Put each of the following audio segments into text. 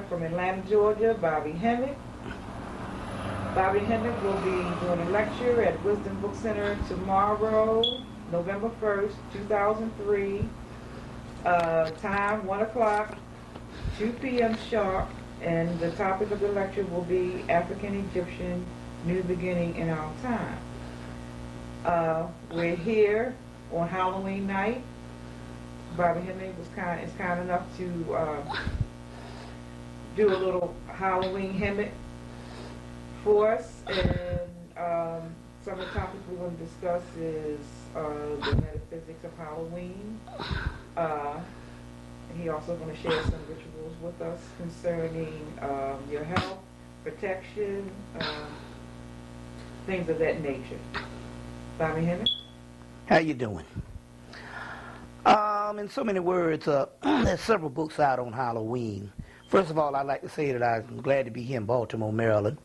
from Atlanta, Georgia, Bobby Hemmitt. Bobby Hemmitt will be doing a lecture at Wisdom Book Center tomorrow, November 1st, 2003. Time 1 o'clock, 2 p.m. sharp, and the topic of the lecture will be African Egyptian New Beginning in Our Time. We're here on Halloween night. Bobby Hemmitt is kind enough to do a little Halloween Hemmitt for us, and some of the topics we're going to discuss is the metaphysics of Halloween. He also going to share some rituals with us concerning your health, protection, things of that nature. Bobby Hemmitt? How you doing? In so many words, there's several books out on Halloween. First of all, I'd like to say that I'm glad to be here in Baltimore, Maryland.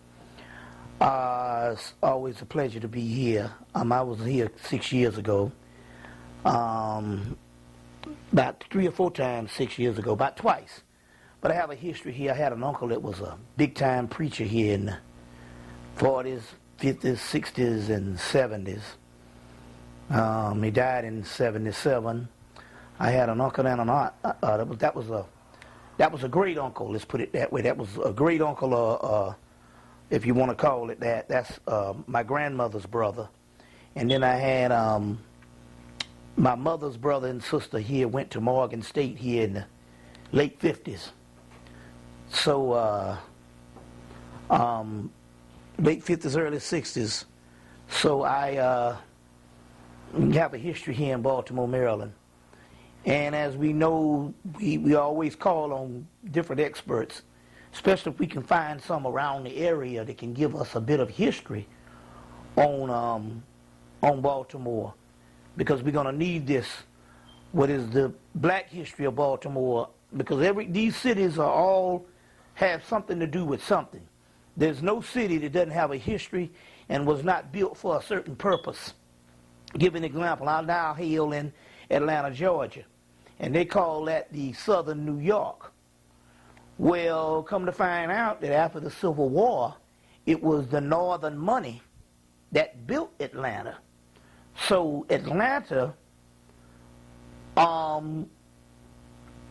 It's always a pleasure to be here. I was here 6 years ago. About 3 or 4 times 6 years ago, about twice. But I have a history here. I had an uncle that was a big-time preacher here in the 40s, 50s, 60s, and 70s. He died in 77. I had an uncle and an aunt. That was a great uncle. Let's put it that way. That was a great uncle, if you want to call it that. That's my grandmother's brother. And then I had my mother's brother and sister here went to Morgan State here in the late 50s. So late 50s, early 60s. So I have a history here in Baltimore, Maryland. And as we know, we always call on different experts, especially if we can find some around the area that can give us a bit of history on Baltimore, because we're going to need this, what is the black history of Baltimore, because these cities are all have something to do with something. There's no city that doesn't have a history and was not built for a certain purpose. Give an example. I now hail in Atlanta, Georgia, and they call that the Southern New York. Well, come to find out that after the Civil War, it was the Northern money that built Atlanta. So Atlanta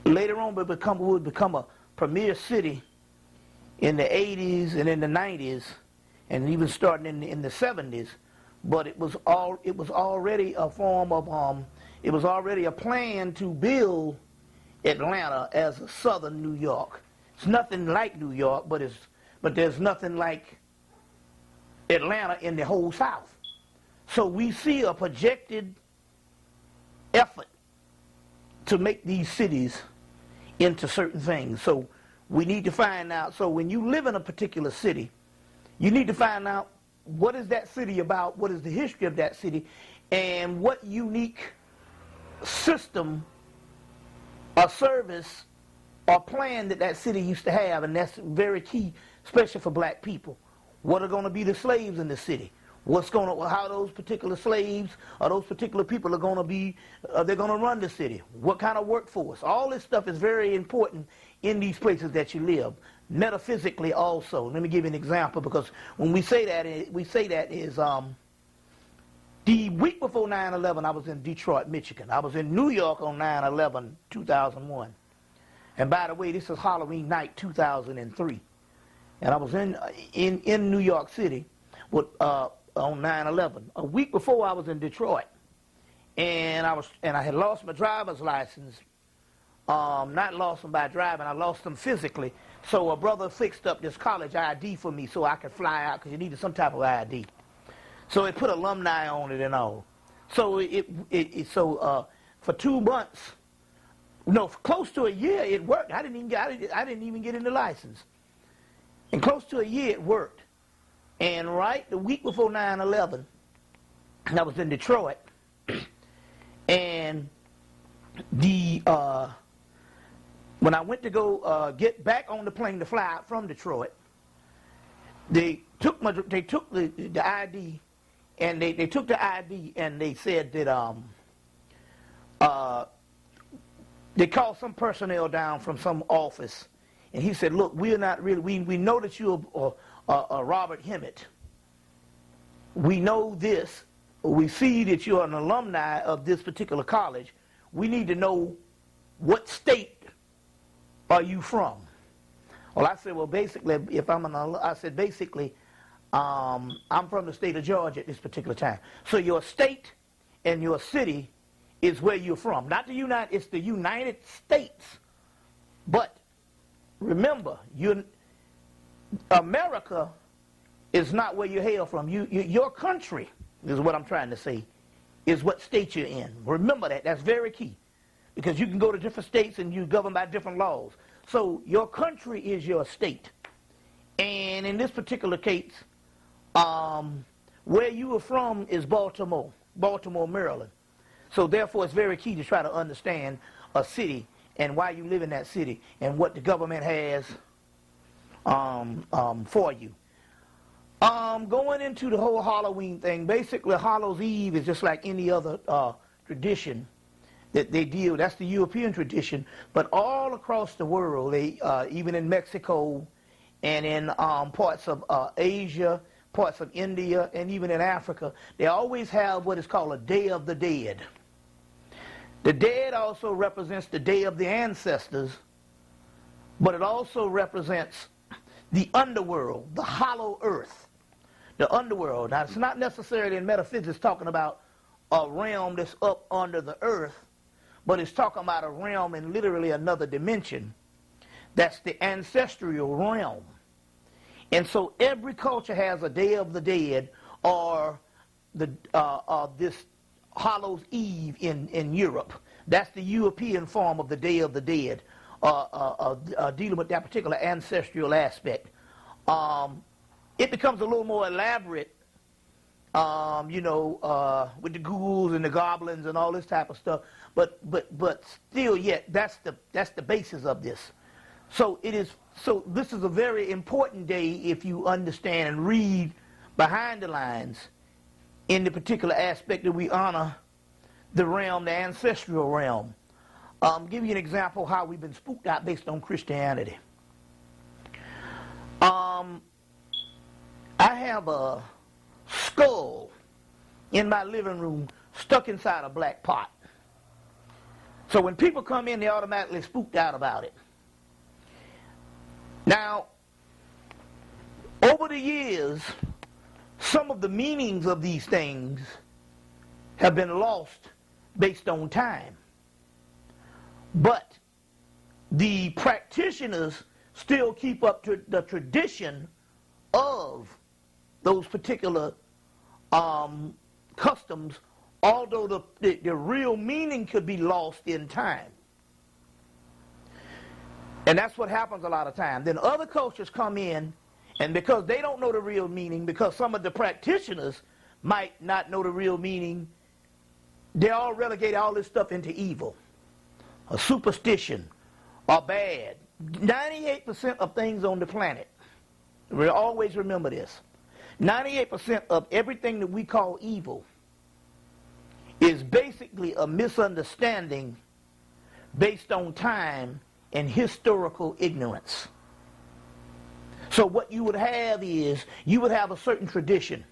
later on would become a premier city in the 80s and in the 90s, and even starting in the 70s. But it was already a form of it was already a plan to build Atlanta as a Southern New York. It's nothing like New York, but there's nothing like Atlanta in the whole South. So we see a projected effort to make these cities into certain things. So we need to find out. So when you live in a particular city, you need to find out what is that city about, what is the history of that city, and what unique system or service or plan that city used to have. And that's very key, especially for black people. What are going to be the slaves in the city? How those particular slaves or those particular people are going to be, they're going to run the city. What kind of workforce? All this stuff is very important in these places that you live. Metaphysically also. Let me give you an example, because when we say that is the week before 9/11, I was in Detroit, Michigan. I was in New York on 9/11, 2001. And by the way, this is Halloween night 2003. And I was in New York City with on 9/11. A week before, I was in Detroit, and I had lost my driver's license. Not lost them by driving, I lost them physically. So a brother fixed up this college ID for me so I could fly out, because you needed some type of ID. So it put alumni on it and all. So for 2 months, no, for close to a year, it worked. I didn't even get in the license. And close to a year, it worked. And right the week before 9/11, I was in Detroit, and when I went to go get back on the plane to fly out from Detroit, they took the ID, and they took the ID, and they said that they called some personnel down from some office And he said, look, we're not really, we know that you're Robert Hemmitt. We know this. We see that you're an alumni of this particular college. We need to know what state are you from? Well, I said, well, basically, if I'm I said, basically, I'm from the state of Georgia at this particular time. So your state and your city is where you're from. Not the it's the United States. But remember, America is not where you hail from. Your country, is what I'm trying to say, is what state you're in. Remember that. That's very key. Because you can go to different states and you govern by different laws. So your country is your state. And in this particular case, where you are from is Baltimore, Maryland. So therefore, it's very key to try to understand a city and why you live in that city and what the government has for you. Going into the whole Halloween thing, basically Hallows Eve is just like any other tradition that they deal. That's the European tradition, but all across the world, they even in Mexico and in parts of Asia, parts of India, and even in Africa, they always have what is called a Day of the Dead. The dead also represents the day of the ancestors, but it also represents the underworld, the hollow earth, the underworld. Now, it's not necessarily in metaphysics talking about a realm that's up under the earth, but it's talking about a realm in literally another dimension. That's the ancestral realm. And so every culture has a Day of the Dead or this Hallows Eve in Europe. That's the European form of the Day of the Dead, dealing with that particular ancestral aspect. It becomes a little more elaborate, with the ghouls and the goblins and all this type of stuff. But still, yet that's the basis of this. So this is a very important day if you understand and read behind the lines in the particular aspect that we honor the realm, the ancestral realm. Give you an example how we've been spooked out based on Christianity. I have a skull in my living room stuck inside a black pot. So when people come in, they automatically spooked out about it. Now, over the years, some of the meanings of these things have been lost based on time. But the practitioners still keep up to the tradition of those particular customs, although the real meaning could be lost in time. And that's what happens a lot of times. Then other cultures come in, and because they don't know the real meaning, because some of the practitioners might not know the real meaning, they all relegate all this stuff into evil, a superstition, or bad. 98% of things on the planet, we always remember this, 98% of everything that we call evil is basically a misunderstanding based on time and historical ignorance. So what you would have is, you would have a certain tradition.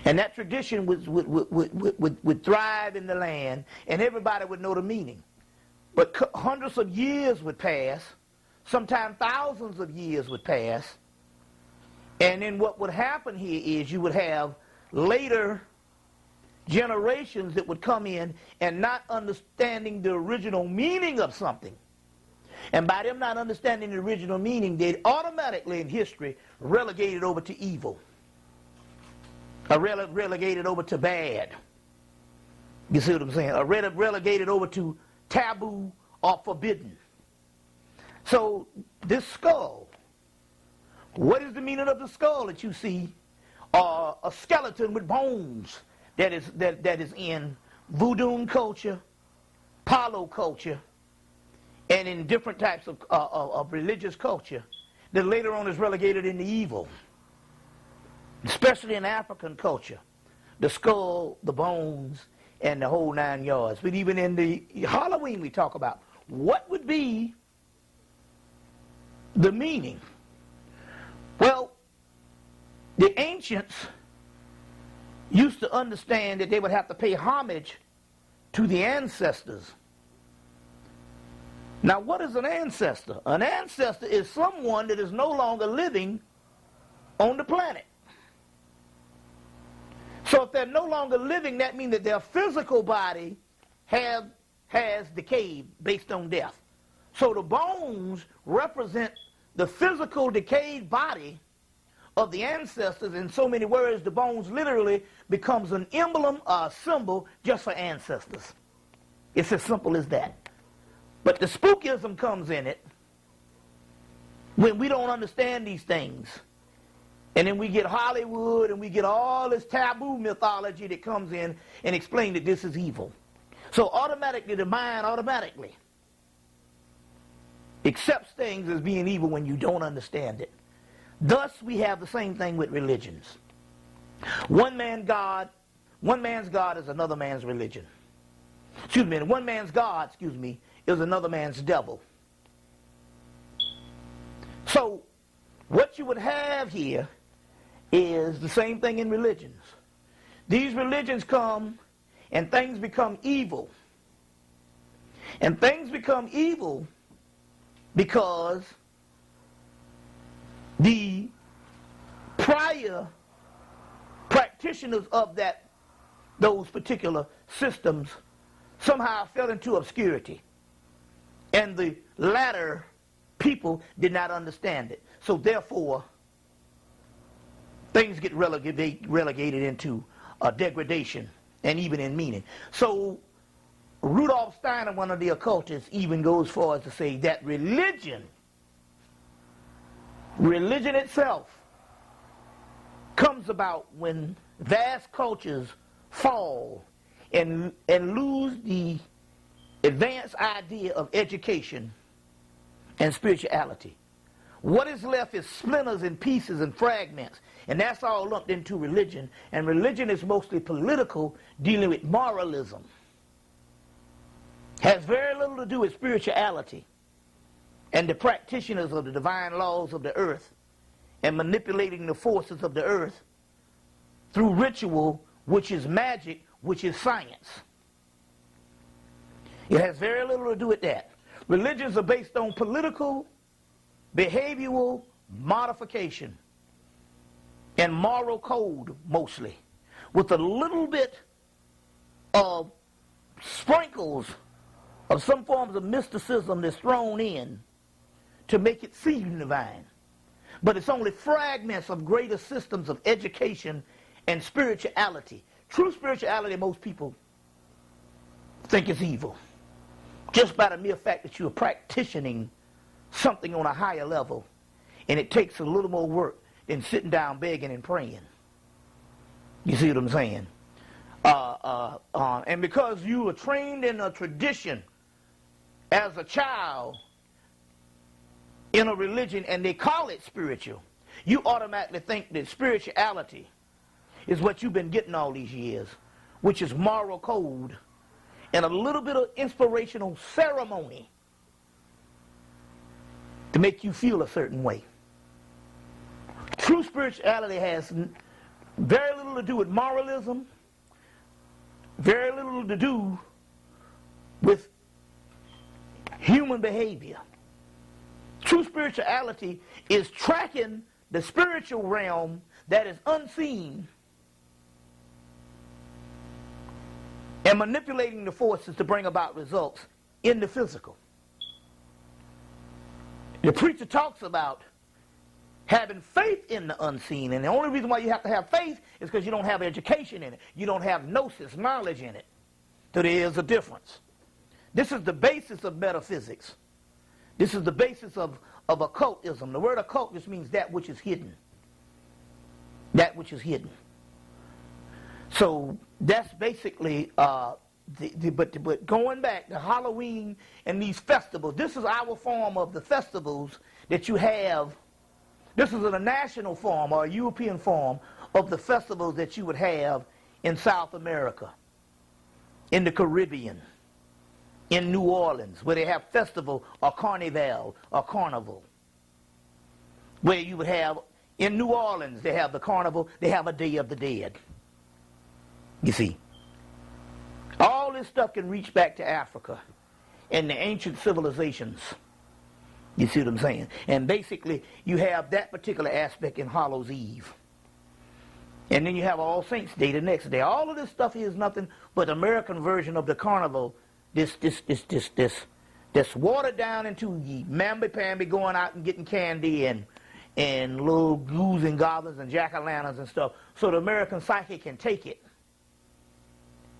And that tradition would thrive in the land, and everybody would know the meaning. But hundreds of years would pass, sometimes thousands of years would pass, and then what would happen here is you would have later generations that would come in and not understanding the original meaning of something. And by them not understanding the original meaning, they'd automatically in history relegate it over to evil. Or relegate it over to bad. You see what I'm saying? Or relegate it over to taboo or forbidden. So this skull, what is the meaning of the skull that you see? A skeleton with bones that is in voodoo culture, Palo culture, and in different types of religious culture that later on is relegated into evil. Especially in African culture, the skull, the bones, and the whole 9 yards. But even in the Halloween we talk about, what would be the meaning. Well, the ancients used to understand that they would have to pay homage to the ancestors. Now, what is an ancestor? An ancestor is someone that is no longer living on the planet. So if they're no longer living, that means that their physical body has decayed based on death. So the bones represent the physical decayed body of the ancestors. In so many words, the bones literally becomes an emblem or a symbol just for ancestors. It's as simple as that. But the spookism comes in it when we don't understand these things. And then we get Hollywood and we get all this taboo mythology that comes in and explain that this is evil. So automatically the mind automatically accepts things as being evil when you don't understand it. Thus we have the same thing with religions. One man's God is another man's religion. One man's God, is another man's devil. So what you would have here is the same thing in religions. These religions come and things become evil. And things become evil because the prior practitioners of those particular systems somehow fell into obscurity. And the latter people did not understand it. So therefore, things get relegated into degradation and even in meaning. So Rudolf Steiner, one of the occultists, even goes far as to say that religion itself comes about when vast cultures fall and lose the advanced idea of education and spirituality. What is left is splinters and pieces and fragments, and that's all lumped into religion. And religion is mostly political, dealing with moralism. Has very little to do with spirituality and the practitioners of the divine laws of the earth and manipulating the forces of the earth through ritual, which is magic, which is science. It has very little to do with that. Religions are based on political, behavioral modification and moral code mostly, with a little bit of sprinkles of some forms of mysticism that's thrown in to make it seem divine. But it's only fragments of greater systems of education and spirituality. True spirituality, most people think is evil, just by the mere fact that you're practicing something on a higher level, and it takes a little more work than sitting down begging and praying. You see what I'm saying? And because you were trained in a tradition as a child in a religion and they call it spiritual, you automatically think that spirituality is what you've been getting all these years, which is moral code and a little bit of inspirational ceremony to make you feel a certain way. True spirituality has very little to do with moralism, very little to do with human behavior. True spirituality is tracking the spiritual realm that is unseen and manipulating the forces to bring about results in the physical. The preacher talks about having faith in the unseen, and the only reason why you have to have faith is because you don't have education in it. You don't have gnosis, knowledge in it. So there is a difference. This is the basis of metaphysics. This is the basis of occultism. The word occult just means that which is hidden. That which is hidden. So that's basically, but going back to Halloween and these festivals, this is our form of the festivals that you have. This is a national form or a European form of the festivals that you would have in South America, in the Caribbean, in New Orleans, where they have festival or carnival or carnival. where you would have, in New Orleans, they have the carnival, they have a Day of the Dead. You see. All this stuff can reach back to Africa and the ancient civilizations. You see what I'm saying? And basically, you have that particular aspect in Hallows Eve. And then you have All Saints Day the next day. All of this stuff is nothing but the American version of the carnival. This watered down into ye mamby-pamby, going out and getting candy and little ghouls and goblins and jack-o'-lanterns and stuff, so the American psyche can take it.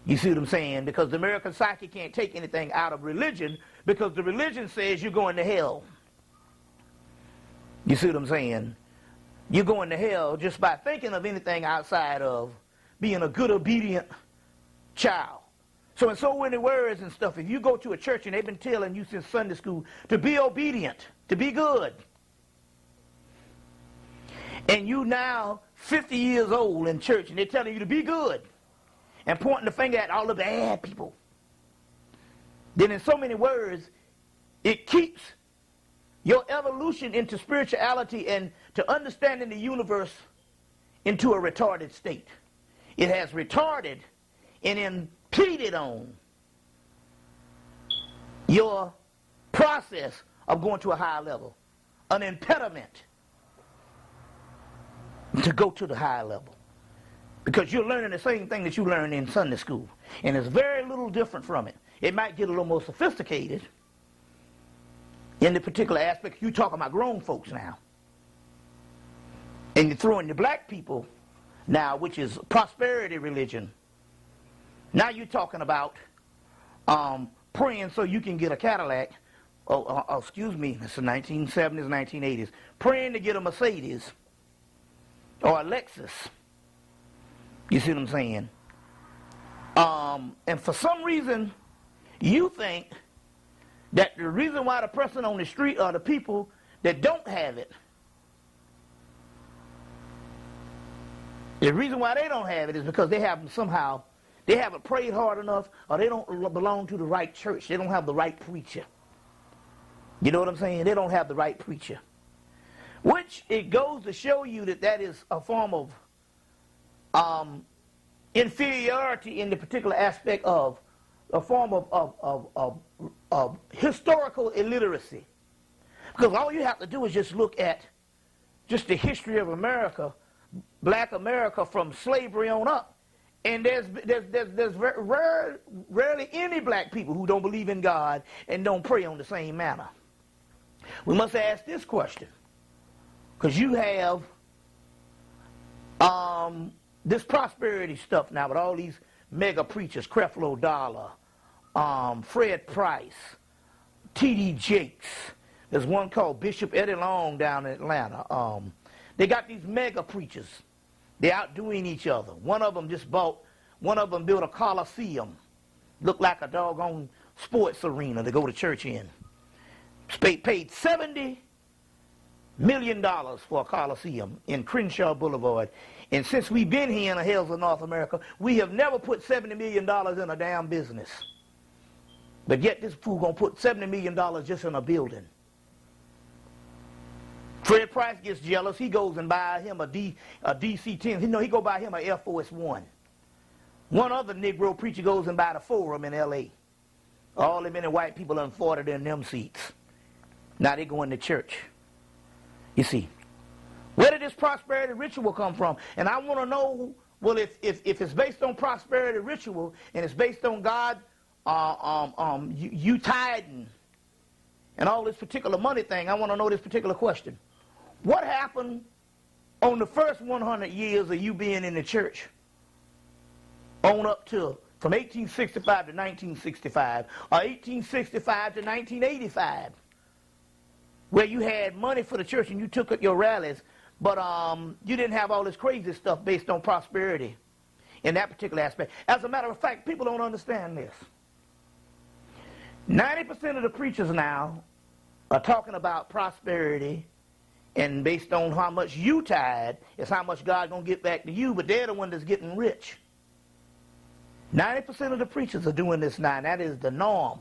You see what I'm saying? Because the American psyche can't take anything out of religion, because the religion says you're going to hell. You see what I'm saying? You're going to hell just by thinking of anything outside of being a good, obedient child. So in so many words and stuff, if you go to a church and they've been telling you since Sunday school to be obedient, to be good, and you now 50 years old in church and they're telling you to be good and pointing the finger at all the bad people, then in so many words, it keeps your evolution into spirituality and to understanding the universe into a retarded state. It has retarded and impeded on your process of going to a higher level, an impediment to go to the higher level. Because you're learning the same thing that you learned in Sunday school. And it's very little different from it. It might get a little more sophisticated in the particular aspect. You're talking about grown folks now. And you're throwing the black people now, which is prosperity religion. Now you're talking about praying so you can get a Cadillac. Excuse me, it's the 1970s, 1980s. Praying to get a Mercedes or a Lexus. You see what I'm saying? And for some reason, you think that the reason why the person on the street are the people that don't have it, the reason why they don't have it is because they haven't prayed hard enough, or they don't belong to the right church. They don't have the right preacher. You know what I'm saying? They don't have the right preacher. Which it goes to show you that is a form of inferiority in the particular aspect of a form of historical illiteracy. Because all you have to do is just look at just the history of America, black America, from slavery on up. And there's rarely any black people who don't believe in God and don't pray on the same manner. We must ask this question. Because you have this prosperity stuff now with all these mega preachers, Creflo Dollar, Fred Price, T.D. Jakes. There's one called Bishop Eddie Long down in Atlanta. They got these mega preachers. They're outdoing each other. One of them built a coliseum. Looked like a doggone sports arena to go to church in. Paid $70 million for a coliseum in Crenshaw Boulevard. And since we've been here in the hills of North America, we have never put $70 million in a damn business. But yet this fool gonna put $70 million just in a building. Fred Price gets jealous. He goes and buys him a DC-10. He go buy him an Air Force One. One other Negro preacher goes and buy the Forum in L.A. All the many white people unfortunate in them seats. Now they going to church. You see, where did this prosperity ritual come from? And I want to know, well, if it's based on prosperity ritual and it's based on God, you tithing and all this particular money thing, I want to know this particular question. What happened on the first 100 years of you being in the church on up to from 1865 to 1965 or 1865 to 1985? Where you had money for the church and you took up your rallies, but you didn't have all this crazy stuff based on prosperity in that particular aspect. As a matter of fact, people don't understand this. 90% of the preachers now are talking about prosperity, and based on how much you tithe, is how much God going to get back to you, but they're the one that's getting rich. 90% of the preachers are doing this now, and that is the norm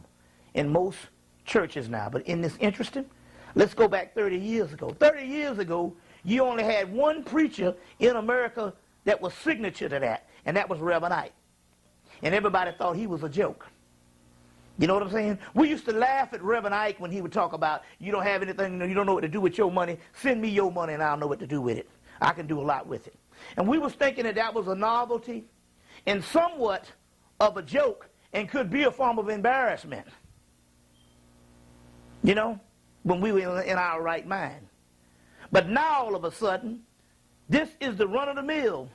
in most churches now. But in this interesting, Let's go back 30 years ago. 30 years ago, you only had one preacher in America that was signature to that, and that was Reverend Ike. And everybody thought he was a joke. You know what I'm saying? We used to laugh at Reverend Ike when he would talk about, you don't have anything, you don't know what to do with your money. Send me your money and I'll know what to do with it. I can do a lot with it. And we was thinking that that was a novelty and somewhat of a joke and could be a form of embarrassment. You know, when we were in our right mind. But now all of a sudden, this is the run of the mill.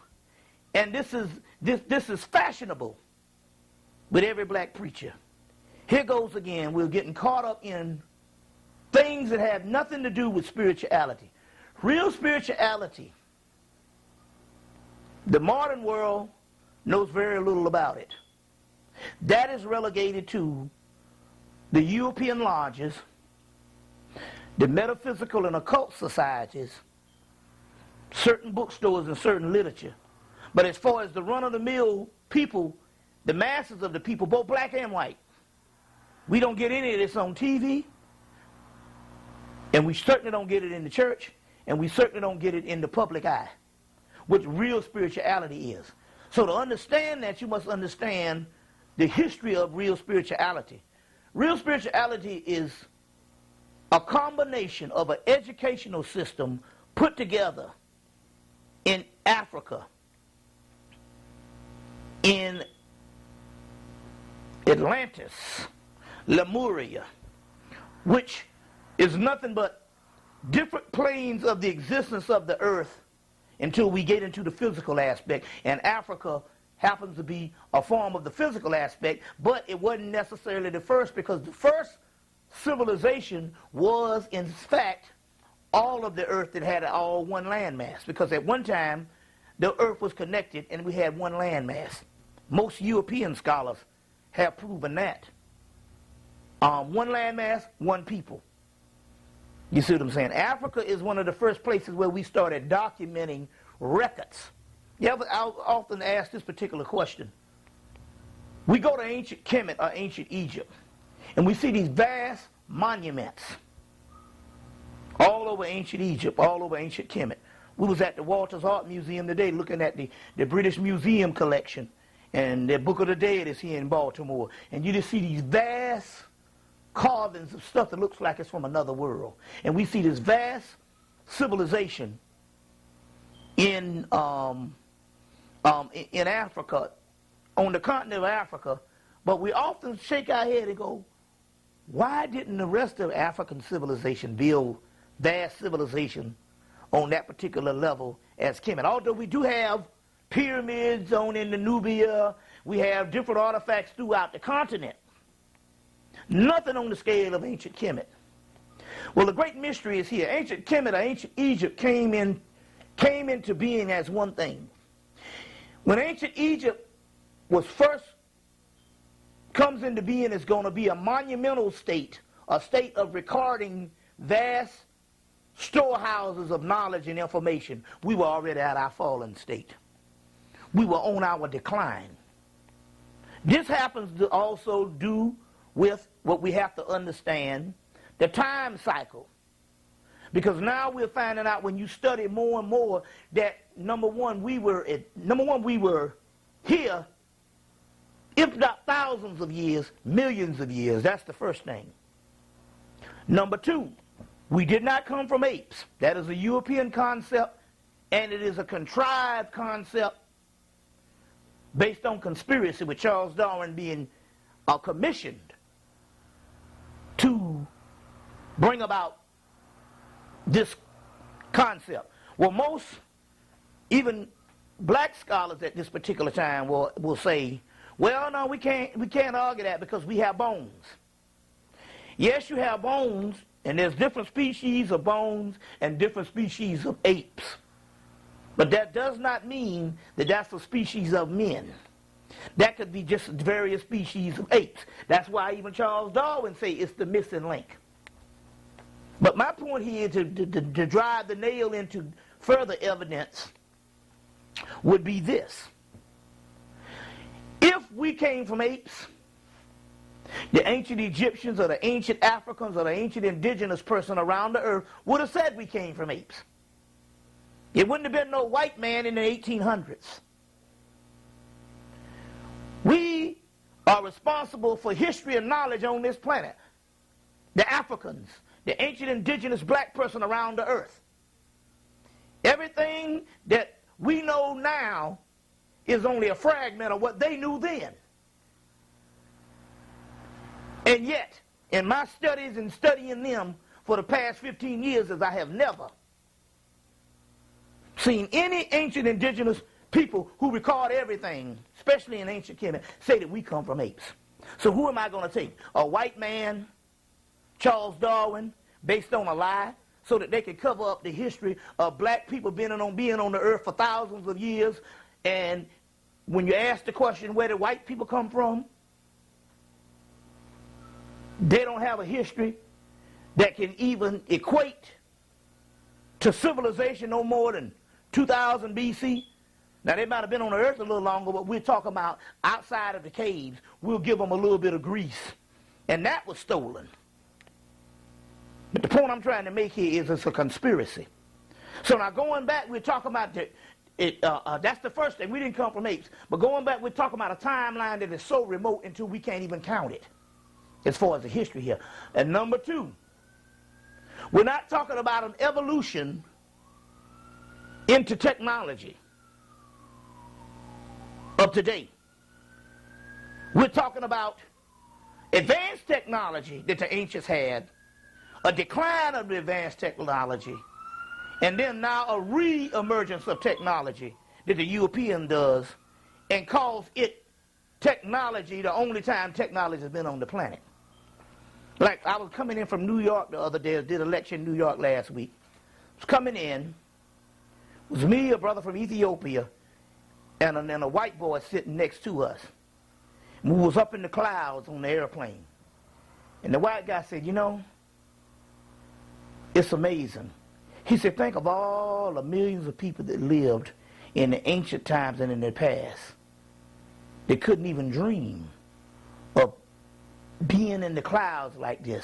And this is fashionable with every black preacher. Here goes again. We're getting caught up in things that have nothing to do with spirituality. Real spirituality, the modern world knows very little about it. That is relegated to the European lodges, the metaphysical and occult societies, certain bookstores and certain literature. But as far as the run-of-the-mill people, the masses of the people, both black and white, we don't get any of this on TV, and we certainly don't get it in the church, and we certainly don't get it in the public eye, what real spirituality is. So to understand that, you must understand the history of real spirituality. Real spirituality is a combination of an educational system put together in Africa, in Atlantis, Lemuria, which is nothing but different planes of the existence of the earth until we get into the physical aspect. And Africa happens to be a form of the physical aspect, but it wasn't necessarily the first, because the first civilization was, in fact, all of the earth that had all one landmass, because at one time the earth was connected and we had one landmass. Most European scholars have proven that. One landmass, one people. You see what I'm saying? Africa is one of the first places where we started documenting records. Yeah, but I'll often ask this particular question. We go to ancient Kemet or ancient Egypt, and we see these vast monuments all over ancient Egypt, all over ancient Kemet. We was at the Walters Art Museum today looking at the British Museum collection, and the Book of the Dead is here in Baltimore. And you just see these vast carvings of stuff that looks like it's from another world. And we see this vast civilization in Africa, on the continent of Africa, but we often shake our head and go, why didn't the rest of African civilization build vast civilization on that particular level as Kemet? Although we do have pyramids on in the Nubia, we have different artifacts throughout the continent. Nothing on the scale of ancient Kemet. Well, the great mystery is here. Ancient Kemet or ancient Egypt came into being as one thing. When ancient Egypt was first comes into being, it's going to be a monumental state, a state of recording vast storehouses of knowledge and information. We were already at our fallen state. We were on our decline. This happens to also do with what we have to understand, the time cycle. Because now we're finding out, when you study more and more, that number one, we were here, if not thousands of years, millions of years. That's the first thing. Number two, we did not come from apes. That is a European concept, and it is a contrived concept based on conspiracy, with Charles Darwin being commissioned to bring about this concept. Well, most, even black scholars at this particular time will say, well, no, we can't argue that because we have bones. Yes, you have bones, and there's different species of bones and different species of apes. But that does not mean that that's a species of men. That could be just various species of apes. That's why even Charles Darwin say it's the missing link. But my point here, to drive the nail into further evidence, would be this. If we came from apes, the ancient Egyptians or the ancient Africans or the ancient indigenous person around the earth would have said we came from apes. It wouldn't have been no white man in the 1800s. We are responsible for history and knowledge on this planet. The Africans, the ancient indigenous black person around the earth. Everything that we know now is only a fragment of what they knew then. And yet, in my studies and studying them for the past 15 years, as I have never seen any ancient indigenous people who record everything, especially in ancient Kemet, say that we come from apes. So who am I going to take? A white man, Charles Darwin, based on a lie, so that they can cover up the history of black people being on the earth for thousands of years. And when you ask the question, where did white people come from? They don't have a history that can even equate to civilization no more than 2000 BC. Now, they might have been on the earth a little longer, but we're talking about outside of the caves. We'll give them a little bit of Greece. And that was stolen. But the point I'm trying to make here is it's a conspiracy. So now going back, we're talking about that's the first thing. We didn't come from apes. But going back, we're talking about a timeline that is so remote until we can't even count it as far as the history here. And number two, we're not talking about an evolution into technology of today. We're talking about advanced technology that the ancients had, a decline of the advanced technology, and then now a re-emergence of technology that the European does and calls it technology the only time technology has been on the planet. Like, I was coming in from New York the other day. I did a lecture in New York last week. I was coming in. It was me, a brother from Ethiopia, and a white boy sitting next to us. We was up in the clouds on the airplane. And the white guy said, you know, it's amazing. He said, think of all the millions of people that lived in the ancient times and in the past. They couldn't even dream of being in the clouds like this.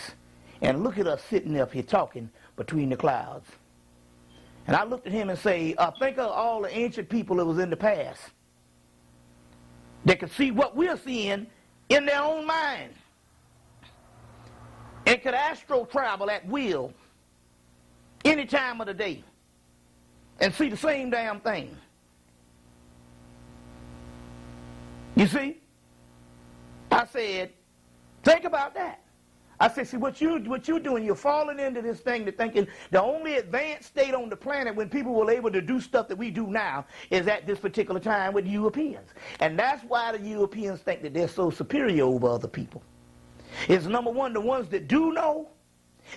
And look at us sitting up here talking between the clouds. And I looked at him and say, think of all the ancient people that was in the past. They could see what we're seeing in their own mind. And could astro travel at will any time of the day and see the same damn thing. You see? I said, think about that. I said, see, what you're doing, you're falling into this thing to thinking the only advanced state on the planet when people were able to do stuff that we do now is at this particular time with Europeans. And that's why the Europeans think that they're so superior over other people. It's number one, the ones that do know,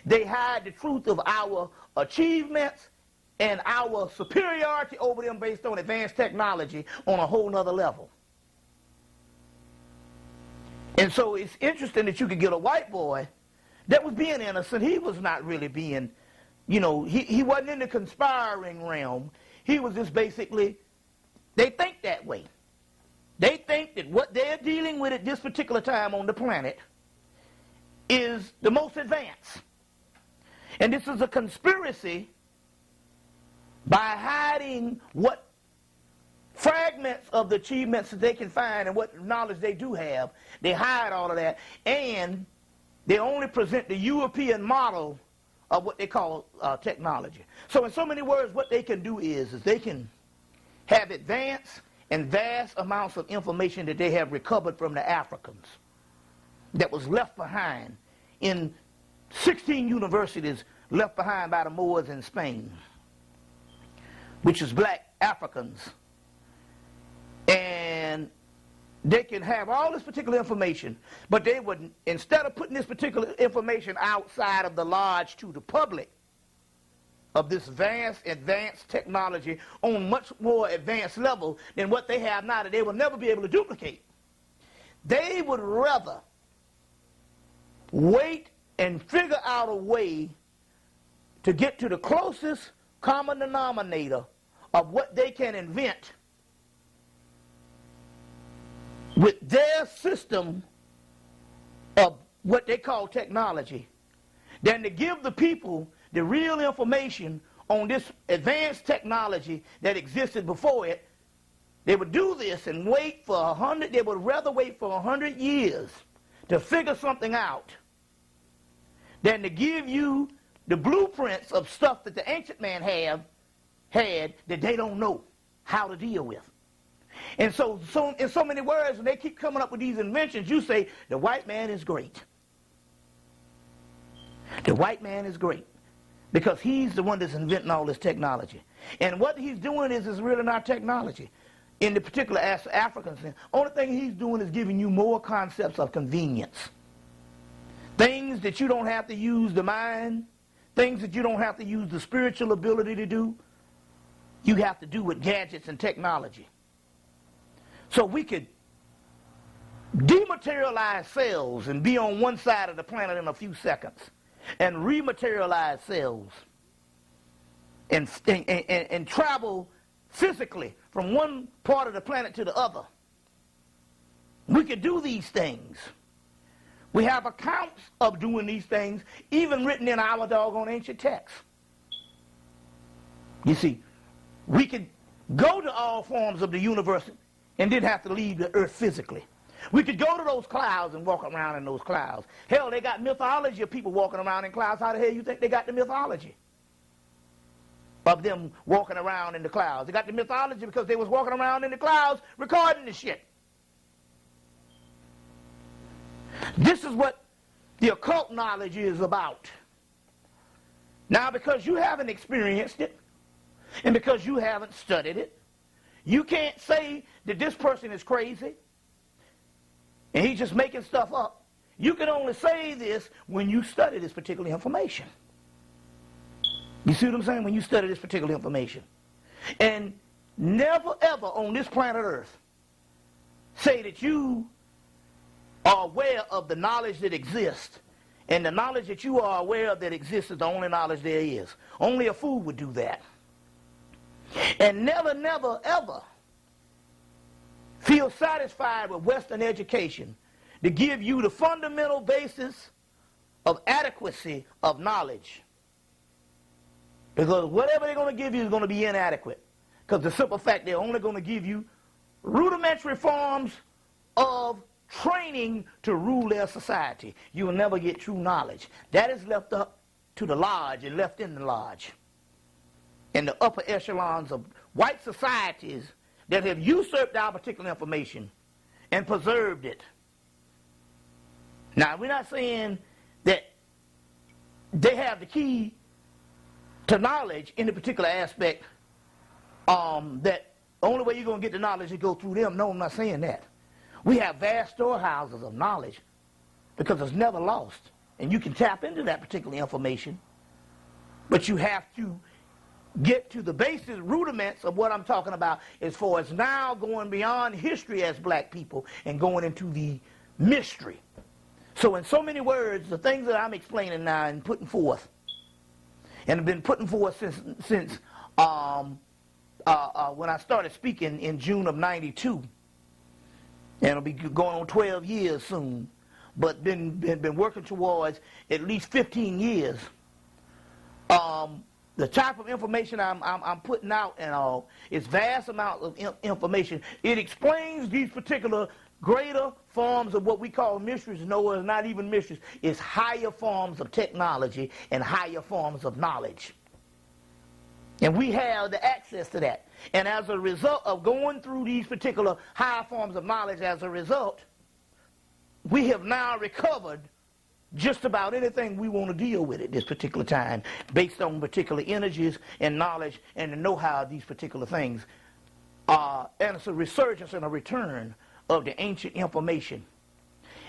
they hide the truth of our achievements and our superiority over them based on advanced technology on a whole nother level. And so it's interesting that you could get a white boy that was being innocent. He was not really being, you know, he wasn't in the conspiring realm. He was just basically, they think that way. They think that what they're dealing with at this particular time on the planet is the most advanced. And this is a conspiracy by hiding what fragments of the achievements that they can find and what knowledge they do have. They hide all of that, and they only present the European model of what they call technology. So in so many words, what they can do is they can have advanced and vast amounts of information that they have recovered from the Africans that was left behind in 16 universities left behind by the Moors in Spain, which is black Africans. And they can have all this particular information, but they would, instead of putting this particular information outside of the lodge to the public of this advanced technology on much more advanced level than what they have now that they will never be able to duplicate, they would rather wait and figure out a way to get to the closest common denominator of what they can invent with their system of what they call technology than to give the people the real information on this advanced technology that existed before it. They would do this and wait for 100, they would rather wait for 100 years to figure something out than to give you the blueprints of stuff that the ancient man had that they don't know how to deal with. And so in so many words, when they keep coming up with these inventions, you say, the white man is great. The white man is great because he's the one that's inventing all this technology. And what he's doing is really not technology. In the particular African sense, only thing he's doing is giving you more concepts of convenience. Things that you don't have to use the mind, things that you don't have to use the spiritual ability to do, you have to do with gadgets and technology. So we could dematerialize cells and be on one side of the planet in a few seconds and rematerialize cells and travel physically from one part of the planet to the other. We could do these things. We have accounts of doing these things, even written in our doggone ancient texts. You see, we could go to all forms of the universe and didn't have to leave the earth physically. We could go to those clouds and walk around in those clouds. Hell, they got mythology of people walking around in clouds. How the hell you think they got the mythology of them walking around in the clouds? They got the mythology because they was walking around in the clouds recording the shit. This is what the occult knowledge is about. Now, because you haven't experienced it, and because you haven't studied it, you can't say that this person is crazy and he's just making stuff up. You can only say this when you study this particular information. You see what I'm saying? When you study this particular information. And never ever on this planet Earth say that you are aware of the knowledge that exists, and the knowledge that you are aware of that exists is the only knowledge there is. Only a fool would do that. And never, never, ever feel satisfied with Western education to give you the fundamental basis of adequacy of knowledge. Because whatever they're going to give you is going to be inadequate. Because the simple fact they're only going to give you rudimentary forms of training to rule their society. You will never get true knowledge. That is left up to the lodge and left in the lodge. In the upper echelons of white societies that have usurped our particular information and preserved it. Now, we're not saying that they have the key to knowledge in the particular aspect that the only way you're going to get the knowledge is go through them. No, I'm not saying that. We have vast storehouses of knowledge because it's never lost. And you can tap into that particular information, but you have to get to the basic rudiments of what I'm talking about as far as now going beyond history as black people and going into the mystery. So in so many words, the things that I'm explaining now and putting forth, and have been putting forth since when I started speaking in June of '92, and it'll be going on 12 years soon, but been working towards at least 15 years. The type of information I'm putting out and all is vast amounts of information. It explains these particular greater forms of what we call mysteries. No, it's not even mysteries. It's higher forms of technology and higher forms of knowledge. And we have the access to that. And as a result of going through these particular higher forms of knowledge, as a result, we have now recovered just about anything we want to deal with at this particular time based on particular energies and knowledge and the know-how of these particular things. And it's a resurgence and a return of the ancient information.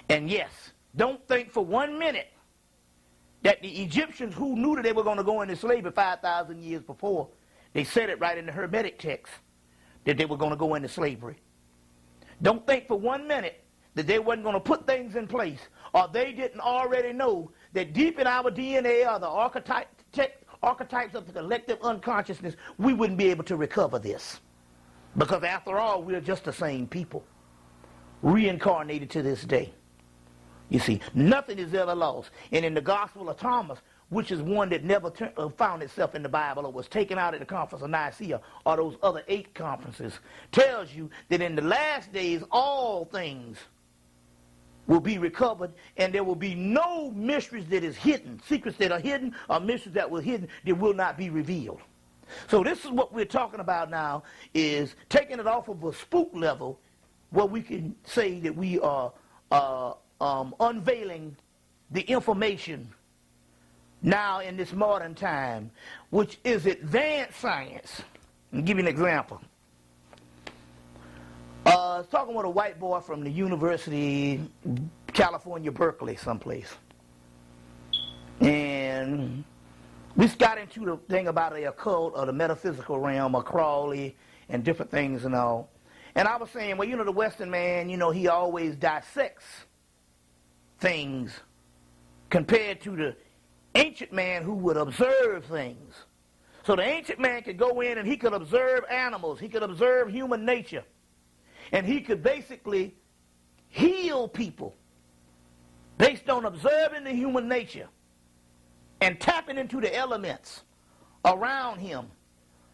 And yes, don't think for 1 minute that the Egyptians who knew that they were going to go into slavery 5,000 years before, they said it right in the Hermetic text that they were going to go into slavery. Don't think for 1 minute that they wasn't going to put things in place, or they didn't already know that deep in our DNA are the archetypes of the collective unconsciousness, we wouldn't be able to recover this. Because after all, we're just the same people, reincarnated to this day. You see, nothing is ever lost. And in the Gospel of Thomas, which is one that never found itself in the Bible or was taken out at the Conference of Nicaea or those other 8 conferences, tells you that in the last days all things will be recovered, and there will be no mysteries that is hidden, secrets that are hidden, or mysteries that were hidden that will not be revealed. So this is what we're talking about now, is taking it off of a spook level where we can say that we are unveiling the information now in this modern time, which is advanced science. I'll give you an example. I was talking with a white boy from the University, California, Berkeley, someplace. And we got into the thing about the occult or the metaphysical realm of Crowley and different things and all. And I was saying, well, the Western man, he always dissects things compared to the ancient man who would observe things. So the ancient man could go in and he could observe animals. He could observe human nature. And he could basically heal people based on observing the human nature and tapping into the elements around him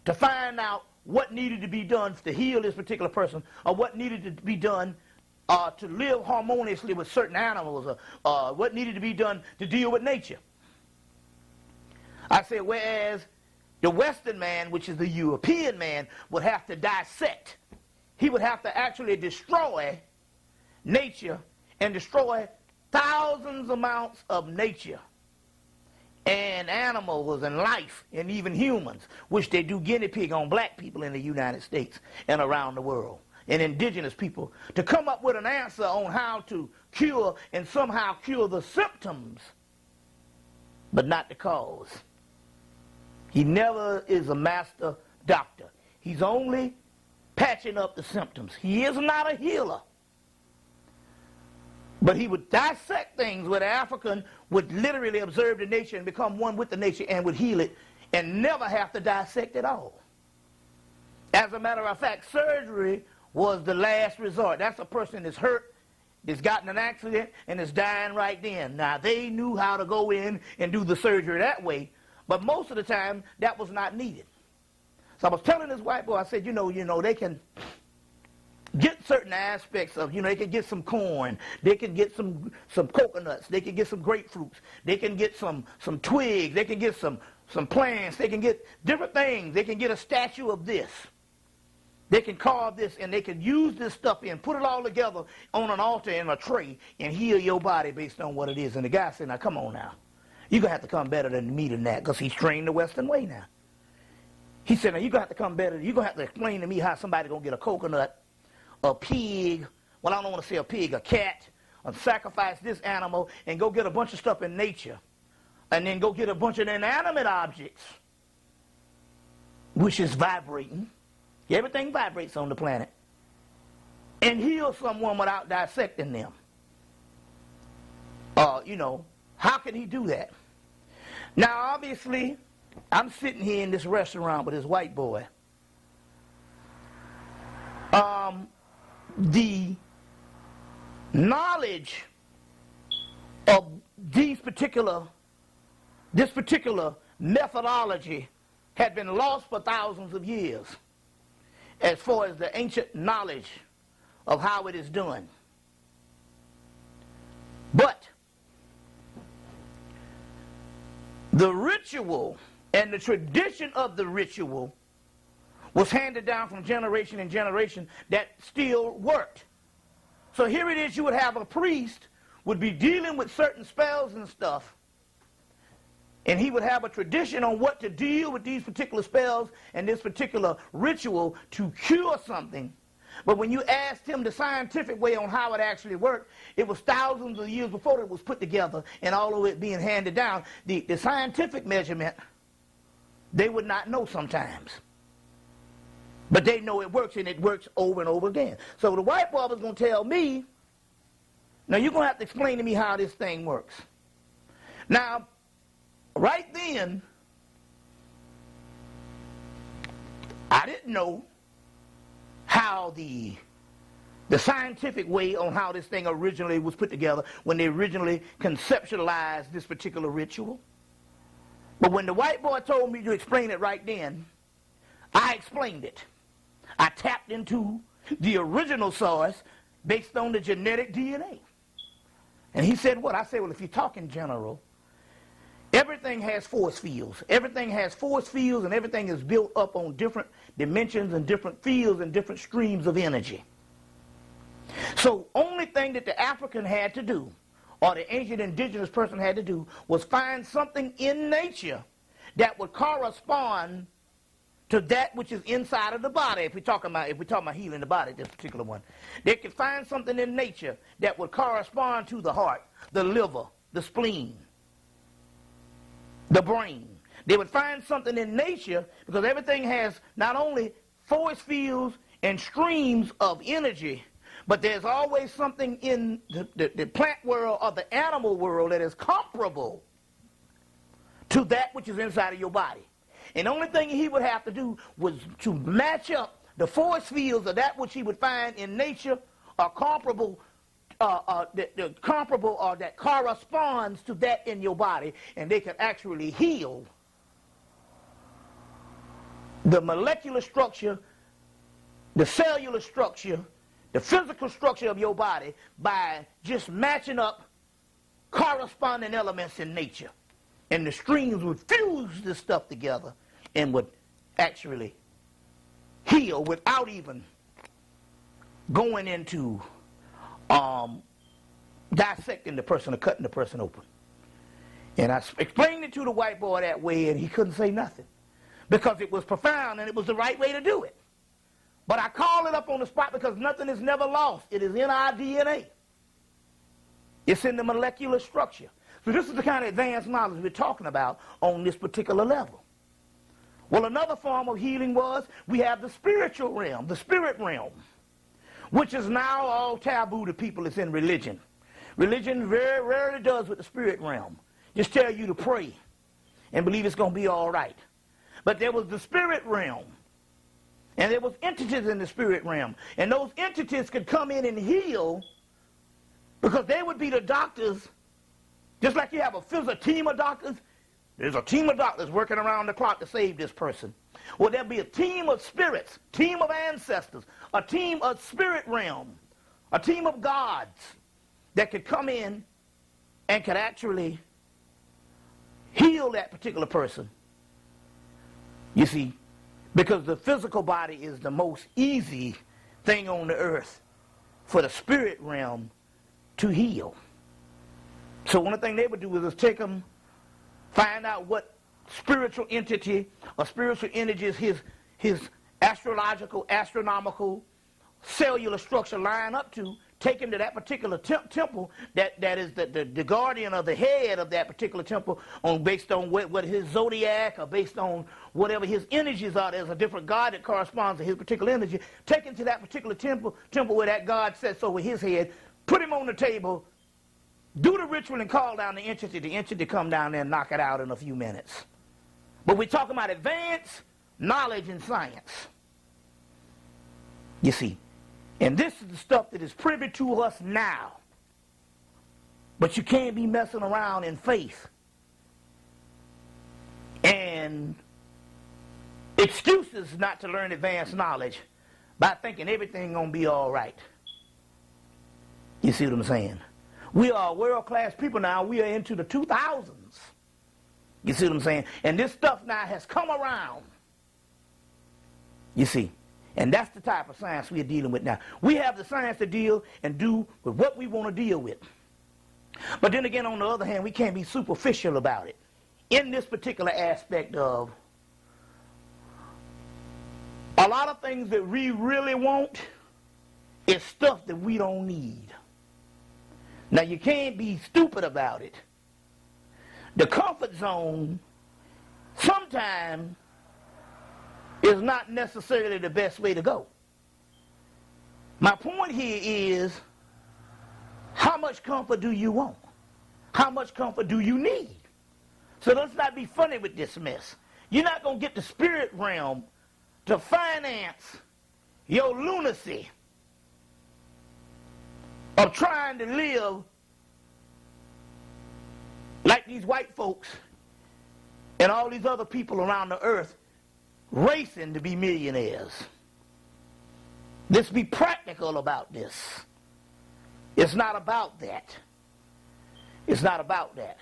to find out what needed to be done to heal this particular person, or what needed to be done to live harmoniously with certain animals, or what needed to be done to deal with nature. I said, whereas the Western man, which is the European man, would have to dissect. He would have to actually destroy nature and destroy thousands amounts of nature and animals and life and even humans, which they do guinea pig on black people in the United States and around the world, and indigenous people, to come up with an answer on how to cure and somehow cure the symptoms, but not the cause. He never is a master doctor. He's only patching up the symptoms. He is not a healer. But he would dissect things where the African would literally observe the nature and become one with the nature and would heal it and never have to dissect at all. As a matter of fact, surgery was the last resort. That's a person that's hurt, that's gotten an accident, and is dying right then. Now, they knew how to go in and do the surgery that way, but most of the time, that was not needed. So I was telling this white boy, I said, they can get certain aspects of, they can get some corn, they can get some coconuts, they can get some grapefruits, they can get some twigs, they can get some plants, they can get different things, they can get a statue of this. They can carve this, and they can use this stuff and put it all together on an altar in a tray and heal your body based on what it is. And the guy said, now come on now. You're going to have to come better than me than that, because he's trained the Western way now. He said, now you're going to have to come better. You're going to have to explain to me how somebody's going to get a coconut, a pig, well, I don't want to say a pig, a cat, and sacrifice this animal and go get a bunch of stuff in nature, and then go get a bunch of inanimate objects, which is vibrating. Everything vibrates on the planet, and heal someone without dissecting them. How can he do that? Now, obviously, I'm sitting here in this restaurant with this white boy. The knowledge of this particular methodology had been lost for thousands of years as far as the ancient knowledge of how it is done. But the ritual and the tradition of the ritual was handed down from generation and generation that still worked. So here it is, you would have a priest would be dealing with certain spells and stuff, and he would have a tradition on what to deal with these particular spells and this particular ritual to cure something. But when you asked him the scientific way on how it actually worked, it was thousands of years before it was put together and all of it being handed down. The scientific measurement, they would not know sometimes. But they know it works, and it works over and over again. So the white boy was going to tell me, now you're going to have to explain to me how this thing works. Now, right then, I didn't know how the the scientific way on how this thing originally was put together when they originally conceptualized this particular ritual. But when the white boy told me to explain it right then, I explained it. I tapped into the original source based on the genetic DNA. And he said what? I said, well, if you talk in general, everything has force fields. Everything has force fields, and everything is built up on different dimensions and different fields and different streams of energy. So only thing that the African had to do, or the ancient indigenous person had to do, was find something in nature that would correspond to that which is inside of the body. If we're talking about healing the body, this particular one, they could find something in nature that would correspond to the heart, the liver, the spleen, the brain. They would find something in nature, because everything has not only force fields and streams of energy, but there's always something in the plant world or the animal world that is comparable to that which is inside of your body. And the only thing he would have to do was to match up the force fields of that which he would find in nature or comparable, comparable or that corresponds to that in your body, and they can actually heal the molecular structure, the cellular structure, the physical structure of your body by just matching up corresponding elements in nature. And the streams would fuse this stuff together and would actually heal without even going into dissecting the person or cutting the person open. And I explained it to the white boy that way, and he couldn't say nothing, because it was profound and it was the right way to do it. But I called it up on the spot because nothing is never lost. It is in our DNA. It's in the molecular structure. So this is the kind of advanced knowledge we're talking about on this particular level. Well, another form of healing was we have the spiritual realm, the spirit realm, which is now all taboo to people that's in religion. Religion very rarely does with the spirit realm. Just tell you to pray and believe it's going to be all right. But there was the spirit realm, and there was entities in the spirit realm, and those entities could come in and heal, because they would be the doctors. Just like you have a team of doctors, there's a team of doctors working around the clock to save this person. Well, there'll be a team of spirits, team of ancestors, a team of spirit realm, a team of gods that could come in and could actually heal that particular person. You see, because the physical body is the most easy thing on the earth for the spirit realm to heal. So one of the things they would do is take them, find out what spiritual entity or spiritual energies his astrological, astronomical, cellular structure line up to, take him to that particular temple that is the guardian of the head of that particular temple, based on what his zodiac or based on whatever his energies are. There's a different god that corresponds to his particular energy. Take him to that particular temple where that god sits over his head, put him on the table, do the ritual and call down the entity come down there and knock it out in a few minutes. But we're talking about advanced knowledge and science. You see, and this is the stuff that is privy to us now. But you can't be messing around in faith and excuses not to learn advanced knowledge by thinking everything gonna be all right. You see what I'm saying? We are world-class people now. We are into the 2000s. You see what I'm saying? And this stuff now has come around. You see? And that's the type of science we are dealing with now. We have the science to deal and do with what we want to deal with. But then again, on the other hand, we can't be superficial about it. In this particular aspect of a lot of things that we really want is stuff that we don't need. Now, you can't be stupid about it. The comfort zone sometimes is not necessarily the best way to go. My point here is, how much comfort do you want? How much comfort do you need? So let's not be funny with this mess. You're not going to get the spirit realm to finance your lunacy of trying to live like these white folks and all these other people around the earth racing to be millionaires. Let's be practical about this. It's not about that. It's not about that.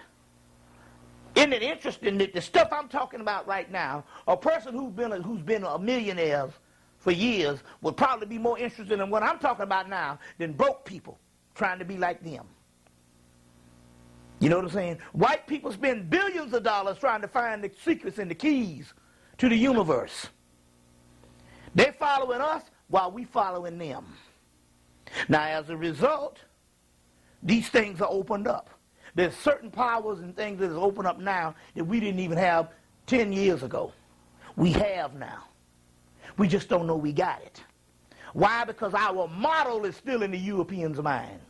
Isn't it interesting that the stuff I'm talking about right now, a person who's been a millionaire for years would probably be more interested in what I'm talking about now than broke people trying to be like them. You know what I'm saying? White people spend billions of dollars trying to find the secrets and the keys to the universe. They're following us while we following them. Now, as a result, these things are opened up. There's certain powers and things that is opened up now that we didn't even have 10 years ago. We have now. We just don't know we got it. Why? Because our model is still in the European's mind.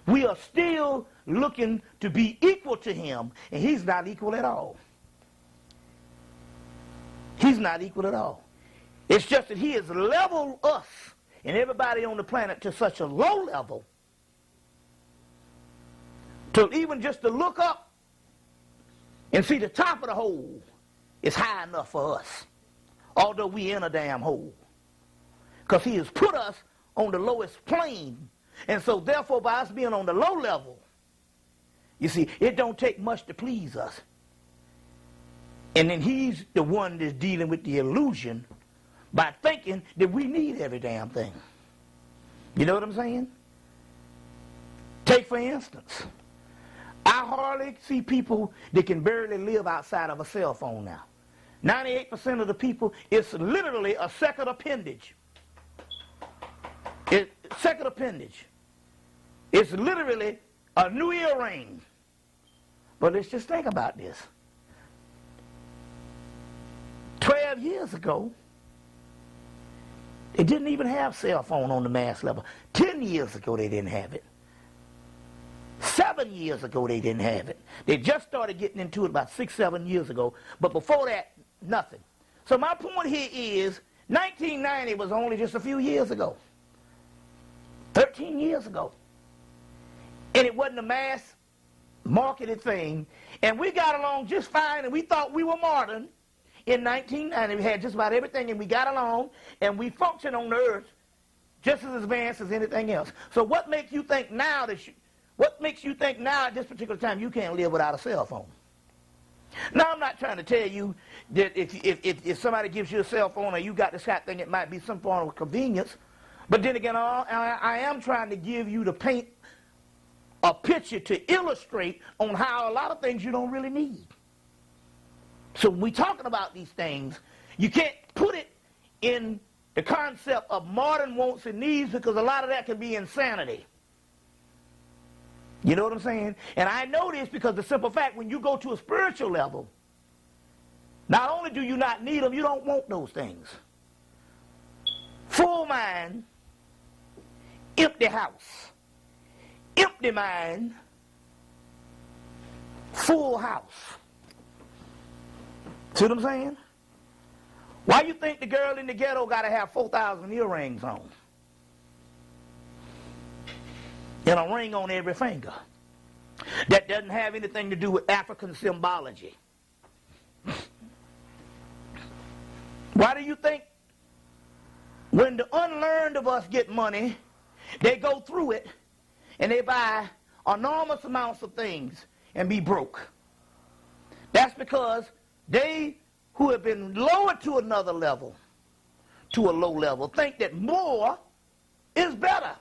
We are still looking to be equal to him, and he's not equal at all. He's not equal at all. It's just that he has leveled us and everybody on the planet to such a low level to even just to look up and see the top of the hole is high enough for us, although we in a damn hole. Because he has put us on the lowest plane. And so therefore, by us being on the low level, you see, it don't take much to please us. And then he's the one that's dealing with the illusion by thinking that we need every damn thing. You know what I'm saying? Take, for instance, I hardly see people that can barely live outside of a cell phone now. 98% of the people, it's literally a second appendage. Second appendage. It's literally a new earring. But let's just think about this. 12 years ago, they didn't even have cell phone on the mass level. 10 years ago, they didn't have it. 7 years ago, they didn't have it. They just started getting into it about 6, 7 years ago. But before that, nothing. So my point here is 1990 was only just a few years ago. 13 years ago. And it wasn't a mass marketed thing. And we got along just fine, and we thought we were modern. In 1990, we had just about everything, and we got along, and we functioned on the earth just as advanced as anything else. So what makes you think now at this particular time you can't live without a cell phone? Now, I'm not trying to tell you that if somebody gives you a cell phone or you got this kind of thing, it might be some form of convenience. But then again, I am trying to give you to paint a picture to illustrate on how a lot of things you don't really need. So when we're talking about these things, you can't put it in the concept of modern wants and needs, because a lot of that can be insanity. You know what I'm saying? And I know this because the simple fact, when you go to a spiritual level, not only do you not need them, you don't want those things. Full mind, empty house. Empty mind, full house. See what I'm saying? Why you think the girl in the ghetto got to have 4,000 earrings on? And a ring on every finger. That doesn't have anything to do with African symbology. Why do you think when the unlearned of us get money, they go through it and they buy enormous amounts of things and be broke? That's because they who have been lowered to another level, to a low level, think that more is better.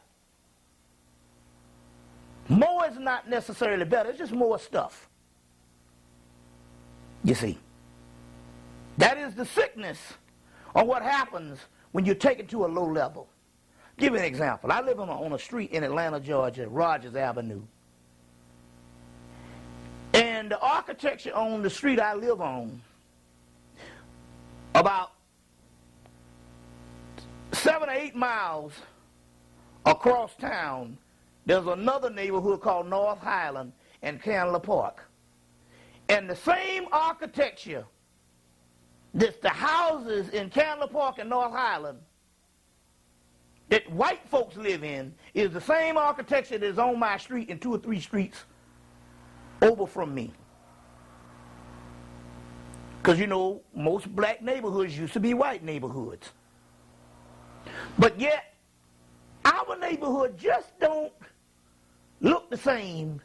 More is not necessarily better. It's just more stuff. You see, that is the sickness of what happens when you're taken to a low level. Give you an example. I live on a street in Atlanta, Georgia, Rogers Avenue. And the architecture on the street I live on, about 7 or 8 miles across town, there's another neighborhood called North Highland and Candler Park. And the same architecture that the houses in Candler Park and North Highland, that white folks live in is the same architecture that is on my street and 2 or 3 streets over from me. Because, you know, most black neighborhoods used to be white neighborhoods. But yet, our neighborhood just don't look the same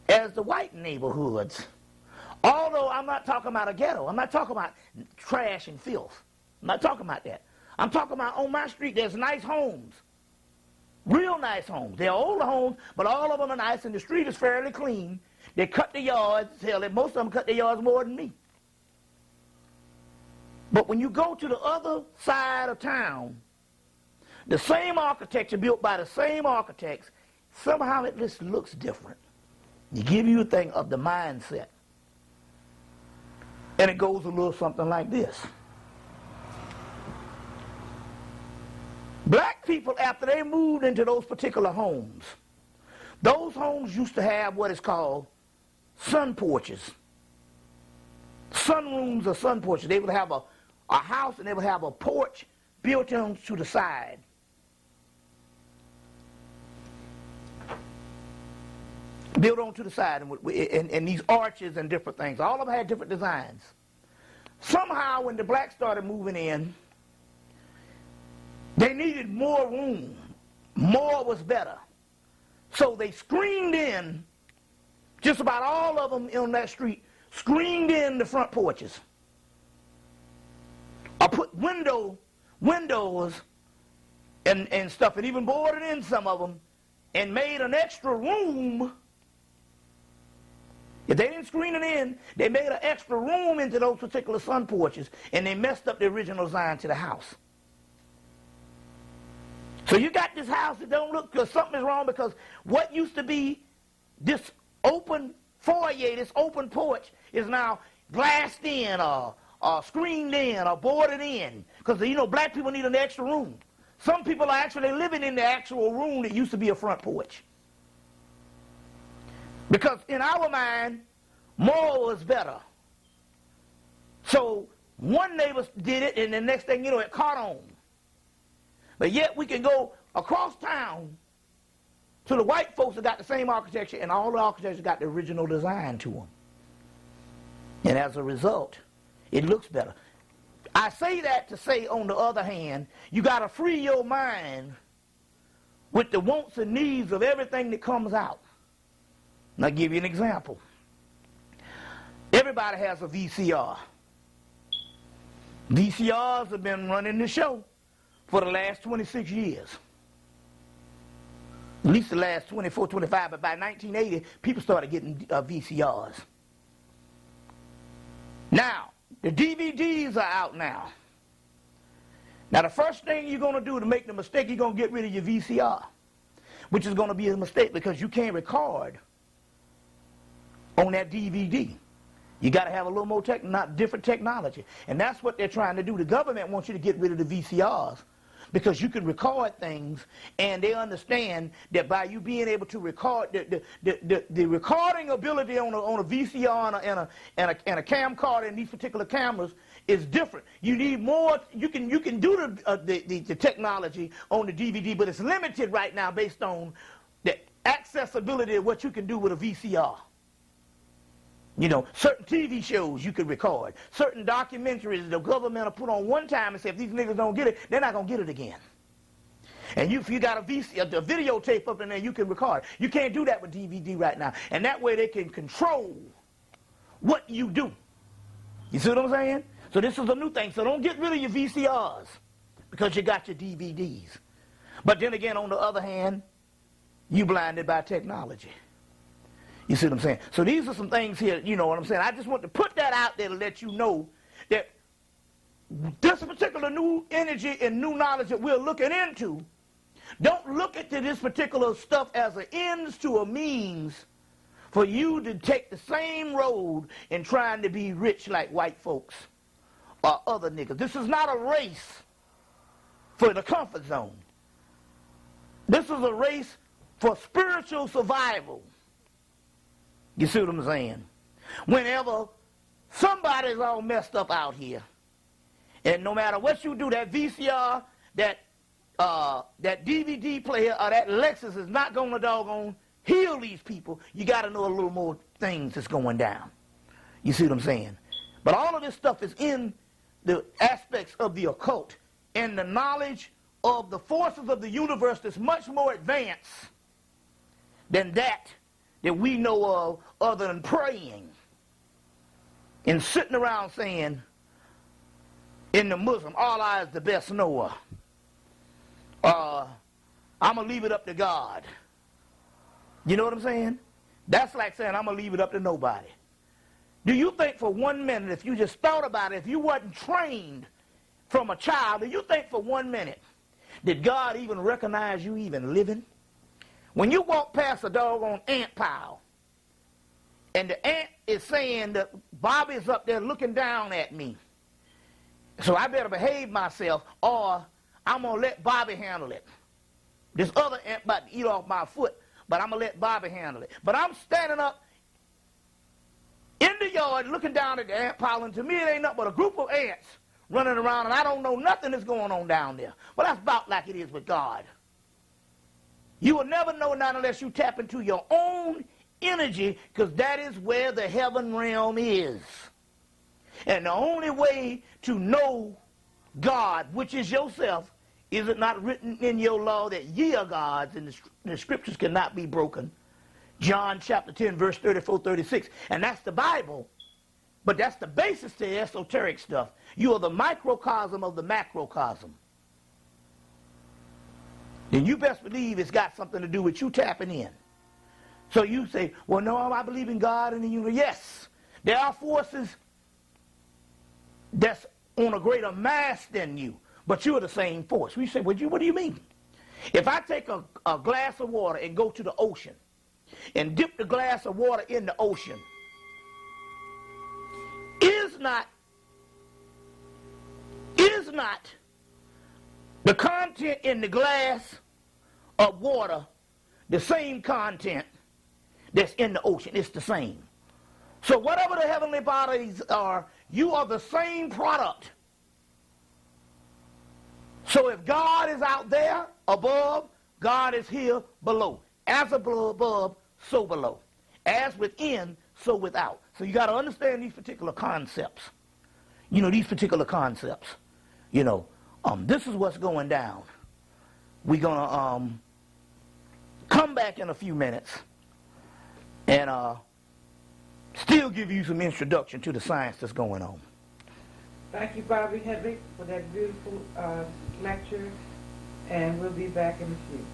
as the white neighborhoods. Although I'm not talking about a ghetto. I'm not talking about trash and filth. I'm not talking about that. I'm talking about on my street there's nice homes. Real nice homes. They're older homes, but all of them are nice, and the street is fairly clean. They cut the yards. Hell, most of them cut their yards more than me. But when you go to the other side of town, the same architecture built by the same architects, somehow it just looks different. You give you a thing of the mindset. And it goes a little something like this. Black people, after they moved into those particular homes, those homes used to have what is called sun porches. Sunrooms or sun porches. They would have a house and they would have a porch built on to the side. Built onto the side and these arches and different things. All of them had different designs. Somehow when the blacks started moving in, they needed more room. More was better. So they screened in, just about all of them on that street, screened in the front porches. Or put windows and stuff, and even boarded in some of them, and made an extra room. If they didn't screen it in, they made an extra room into those particular sun porches, and they messed up the original design to the house. So you got this house that don't look, because something is wrong, because what used to be this open foyer, this open porch, is now glassed in or screened in or boarded in. Because, you know, black people need an extra room. Some people are actually living in the actual room that used to be a front porch. Because in our mind, more was better. So one neighbor did it, and the next thing you know, it caught on. But yet we can go across town to the white folks that got the same architecture, and all the architecture got the original design to them. And as a result, it looks better. I say that to say, on the other hand, you got to free your mind with the wants and needs of everything that comes out. And I'll give you an example. Everybody has a VCR. VCRs have been running the show for the last 26 years. At least the last 24, 25, but by 1980, people started getting VCRs. Now, the DVDs are out now. Now, the first thing you're going to do to make the mistake, you're going to get rid of your VCR, which is going to be a mistake because you can't record on that DVD. You got to have a little more different technology. And that's what they're trying to do. The government wants you to get rid of the VCRs because you can record things, and they understand that by you being able to record, the recording ability on a VCR and a camcorder in these particular cameras is different. You need more. You can do the technology on the DVD, but it's limited right now based on the accessibility of what you can do with a VCR. You know, certain TV shows you could record. Certain documentaries the government will put on one time and say, if these niggas don't get it, they're not going to get it again. And if you got a videotape up in there, you can record. You can't do that with DVD right now. And that way they can control what you do. You see what I'm saying? So this is a new thing. So don't get rid of your VCRs because you got your DVDs. But then again, on the other hand, you blinded by technology. You see what I'm saying? So these are some things here, you know what I'm saying? I just want to put that out there to let you know that this particular new energy and new knowledge that we're looking into, don't look at this particular stuff as an ends to a means for you to take the same road in trying to be rich like white folks or other niggas. This is not a race for the comfort zone. This is a race for spiritual survival. You see what I'm saying? Whenever somebody's all messed up out here, and no matter what you do, that VCR, that that DVD player or that Lexus is not going to doggone heal these people. You got to know a little more things that's going down. You see what I'm saying? But all of this stuff is in the aspects of the occult and the knowledge of the forces of the universe that's much more advanced than that we know of other than praying and sitting around saying in the Muslim, Allah is the best knower. I'm going to leave it up to God. You know what I'm saying? That's like saying I'm going to leave it up to nobody. Do you think for 1 minute, if you just thought about it, if you wasn't trained from a child, do you think for 1 minute, did God even recognize you even living? When you walk past a doggone ant pile, and the ant is saying that Bobby's up there looking down at me, so I better behave myself, or I'm going to let Bobby handle it. This other ant about to eat off my foot, but I'm going to let Bobby handle it. But I'm standing up in the yard looking down at the ant pile, and to me it ain't nothing but a group of ants running around, and I don't know nothing that's going on down there. Well, that's about like it is with God. You will never know not unless you tap into your own energy, because that is where the heaven realm is. And the only way to know God, which is yourself, is it not written in your law that ye are gods, and the scriptures cannot be broken? John chapter 10, verse 34, 36. And that's the Bible. But that's the basis to esoteric stuff. You are the microcosm of the macrocosm. Then you best believe it's got something to do with you tapping in. So you say, well, no, I believe in God and the universe. Yes, there are forces that's on a greater mass than you, but you're the same force. We say, what do you mean? If I take a glass of water and go to the ocean and dip the glass of water in the ocean, is not the content in the glass of water the same content that's in the ocean? It's the same. So whatever the heavenly bodies are, you are the same product. So if God is out there above, God is here below. As above, so below. As within, so without. So you got to understand these particular concepts. These particular concepts. This is what's going down. We're going to come back in a few minutes and still give you some introduction to the science that's going on. Thank you, Bobby Hemmitt, for that beautiful lecture, and we'll be back in a few.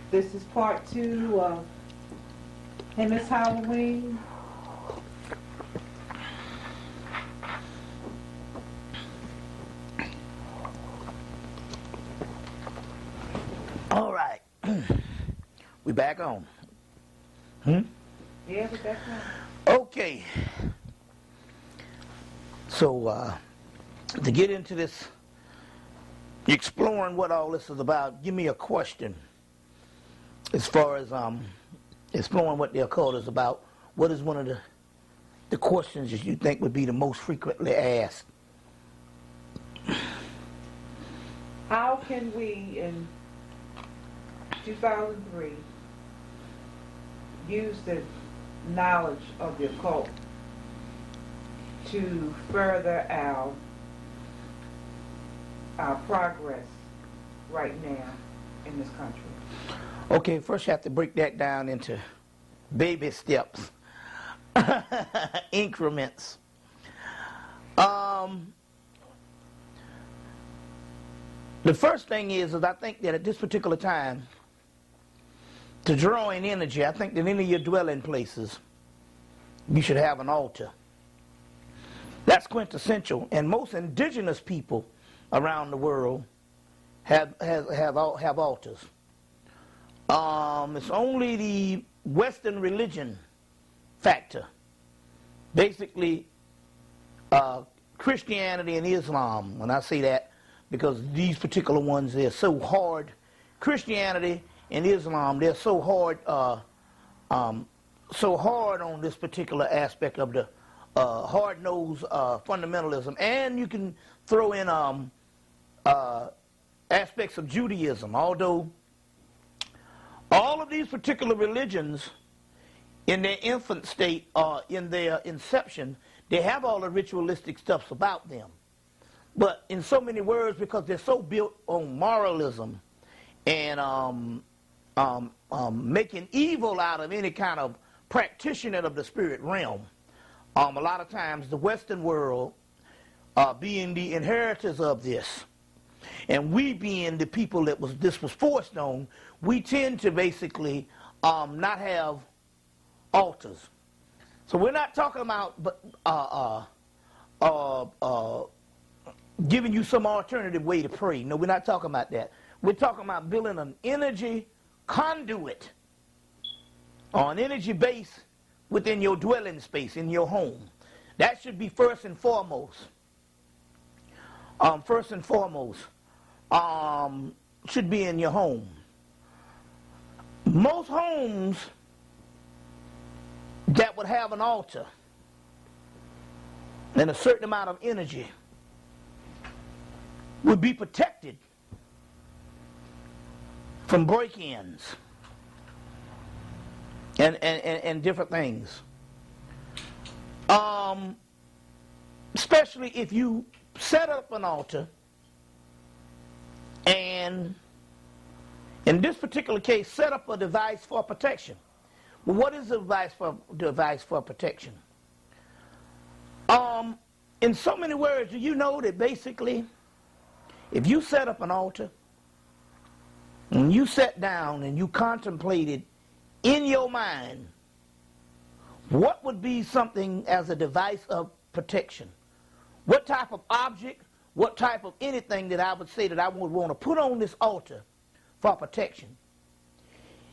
This is part 2 of Hemmitt's Halloween. All right. We back on. Yeah, we're back on. Okay. So, to get into this, exploring what all this is about, give me a question as far as exploring what the occult is about. What is one of the questions that you think would be the most frequently asked? How can we, in 2003, use the knowledge of the occult to further our progress right now in this country? Okay, first you have to break that down into baby steps, increments. The first thing is I think that at this particular time, to draw in energy, I think that in any of your dwelling places, you should have an altar. That's quintessential, and most indigenous people around the world have altars. It's only the Western religion factor, basically Christianity and Islam. When I say that, because these particular ones, they're so hard. Christianity and Islam, they're so hard on this particular aspect of hard-nosed fundamentalism, and you can throw in aspects of Judaism, although all of these particular religions in their infant state or in their inception, they have all the ritualistic stuff about them. But in so many words, because they're so built on moralism and making evil out of any kind of practitioner of the spirit realm, a lot of times the Western world being the inheritors of this, and we being the people that this was forced on, we tend to basically not have altars. So we're not talking about giving you some alternative way to pray. No, we're not talking about that. We're talking about building an energy conduit or an energy base within your dwelling space, in your home. That should be first and foremost. Should be in your home. Most homes that would have an altar and a certain amount of energy would be protected from break-ins and different things. Especially if you set up an altar, and in this particular case, set up a device for protection. Well, what is a device for protection? In so many words, do you know that basically, if you set up an altar, and you sat down and you contemplated in your mind, what would be something as a device of protection? What type of object, what type of anything that I would say that I would want to put on this altar for protection?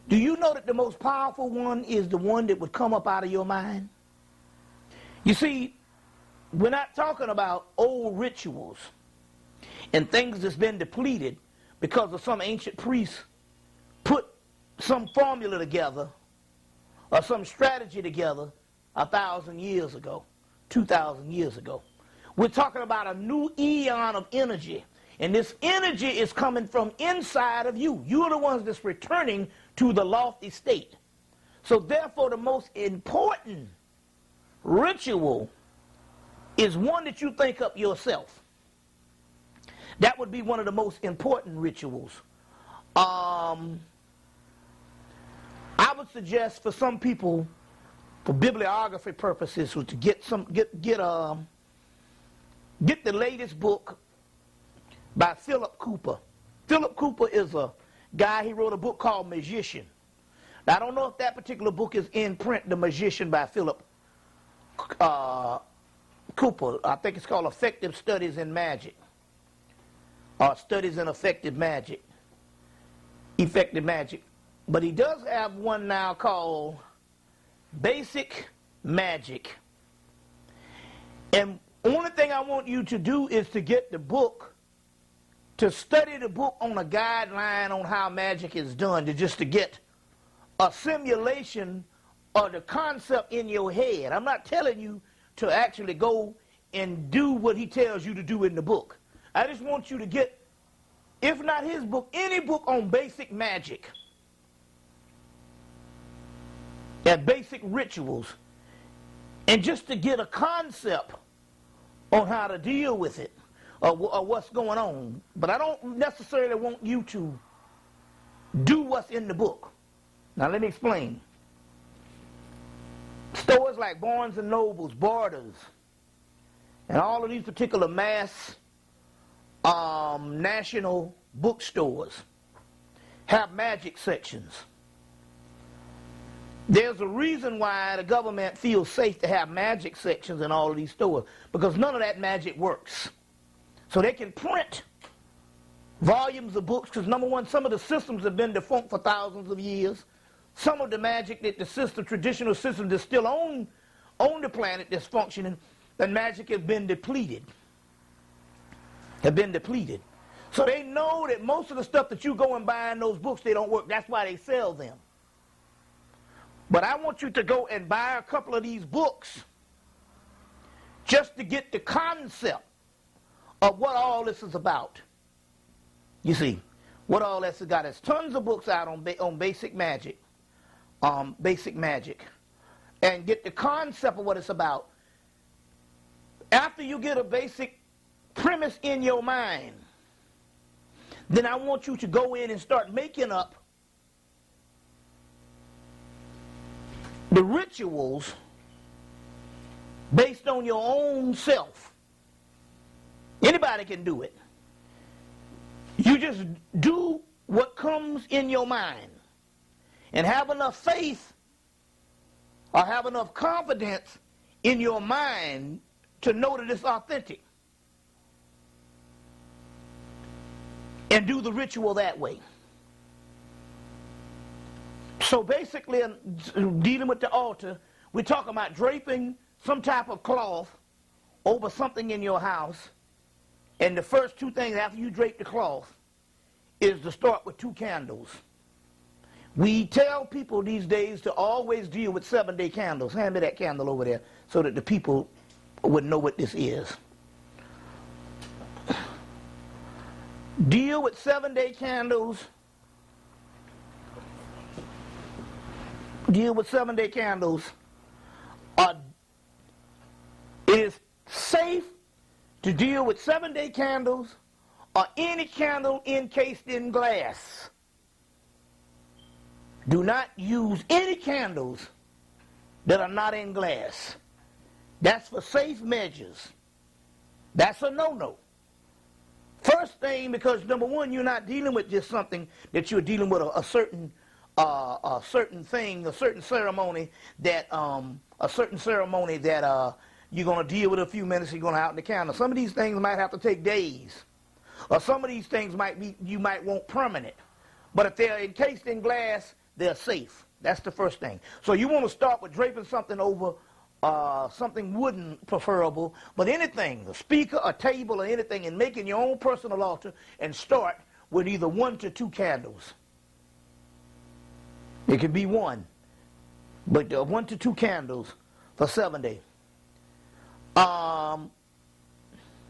Do you know that the most powerful one is the one that would come up out of your mind? You see, we're not talking about old rituals and things that's been depleted because of some ancient priest put some formula together or some strategy together 1,000 years ago, 2,000 years ago. We're talking about a new eon of energy, and this energy is coming from inside of you. You're the ones that's returning to the lofty state. So therefore, the most important ritual is one that you think up yourself. That would be one of the most important rituals. I would suggest for some people, for bibliography purposes, was to get the latest book by Philip Cooper. Philip Cooper is a guy, he wrote a book called Magician. Now, I don't know if that particular book is in print, The Magician by Philip Cooper. I think it's called Effective Studies in Magic, or Studies in Effective Magic. But he does have one now called Basic Magic. And only thing I want you to do is to get the book, to study the book on a guideline on how magic is done, to get a simulation of the concept in your head. I'm not telling you to actually go and do what he tells you to do in the book. I just want you to get, if not his book, any book on basic magic and basic rituals, and just to get a concept on how to deal with it or what's going on. But I don't necessarily want you to do what's in the book. Now let me explain. Stores like Barnes & Nobles, Borders, and all of these particular mass national bookstores have magic sections. There's a reason why the government feels safe to have magic sections in all of these stores, because none of that magic works. So they can print volumes of books, because number one, some of the systems have been defunct for thousands of years. Some of the magic that the system, traditional systems that's still on the planet that's functioning, that magic has been depleted. So they know that most of the stuff that you go and buy in those books, they don't work. That's why they sell them. But I want you to go and buy a couple of these books just to get the concept of what all this is about. You see, what all this has got. There's tons of books out on basic magic, and get the concept of what it's about. After you get a basic premise in your mind, then I want you to go in and start making up the rituals based on your own self. Anybody can do it. You just do what comes in your mind and have enough faith or have enough confidence in your mind to know that it's authentic. And do the ritual that way. So basically, dealing with the altar, we're talking about draping some type of cloth over something in your house. And the first two things after you drape the cloth is to start with 2 candles. We tell people these days to always deal with 7-day candles. Hand me that candle over there so that the people would know what this is. Deal with 7-day candles. Deal with 7-day candles. It is safe to deal with 7-day candles or any candle encased in glass. Do not use any candles that are not in glass. That's for safe measures. That's a no-no. First thing, because number one, you're not dealing with just something that you're dealing with a certain thing, a certain ceremony that you're going to deal with a few minutes. You're going to out in the candle. Some of these things might have to take days, or some of these things you might want permanent. But if they're encased in glass, they're safe. That's the first thing. So you want to start with draping something over something wooden, preferable, but anything, a speaker, a table, or anything, and making your own personal altar, and start with either 1 to 2 candles. It can be 1, but 1 to 2 candles for 7 days.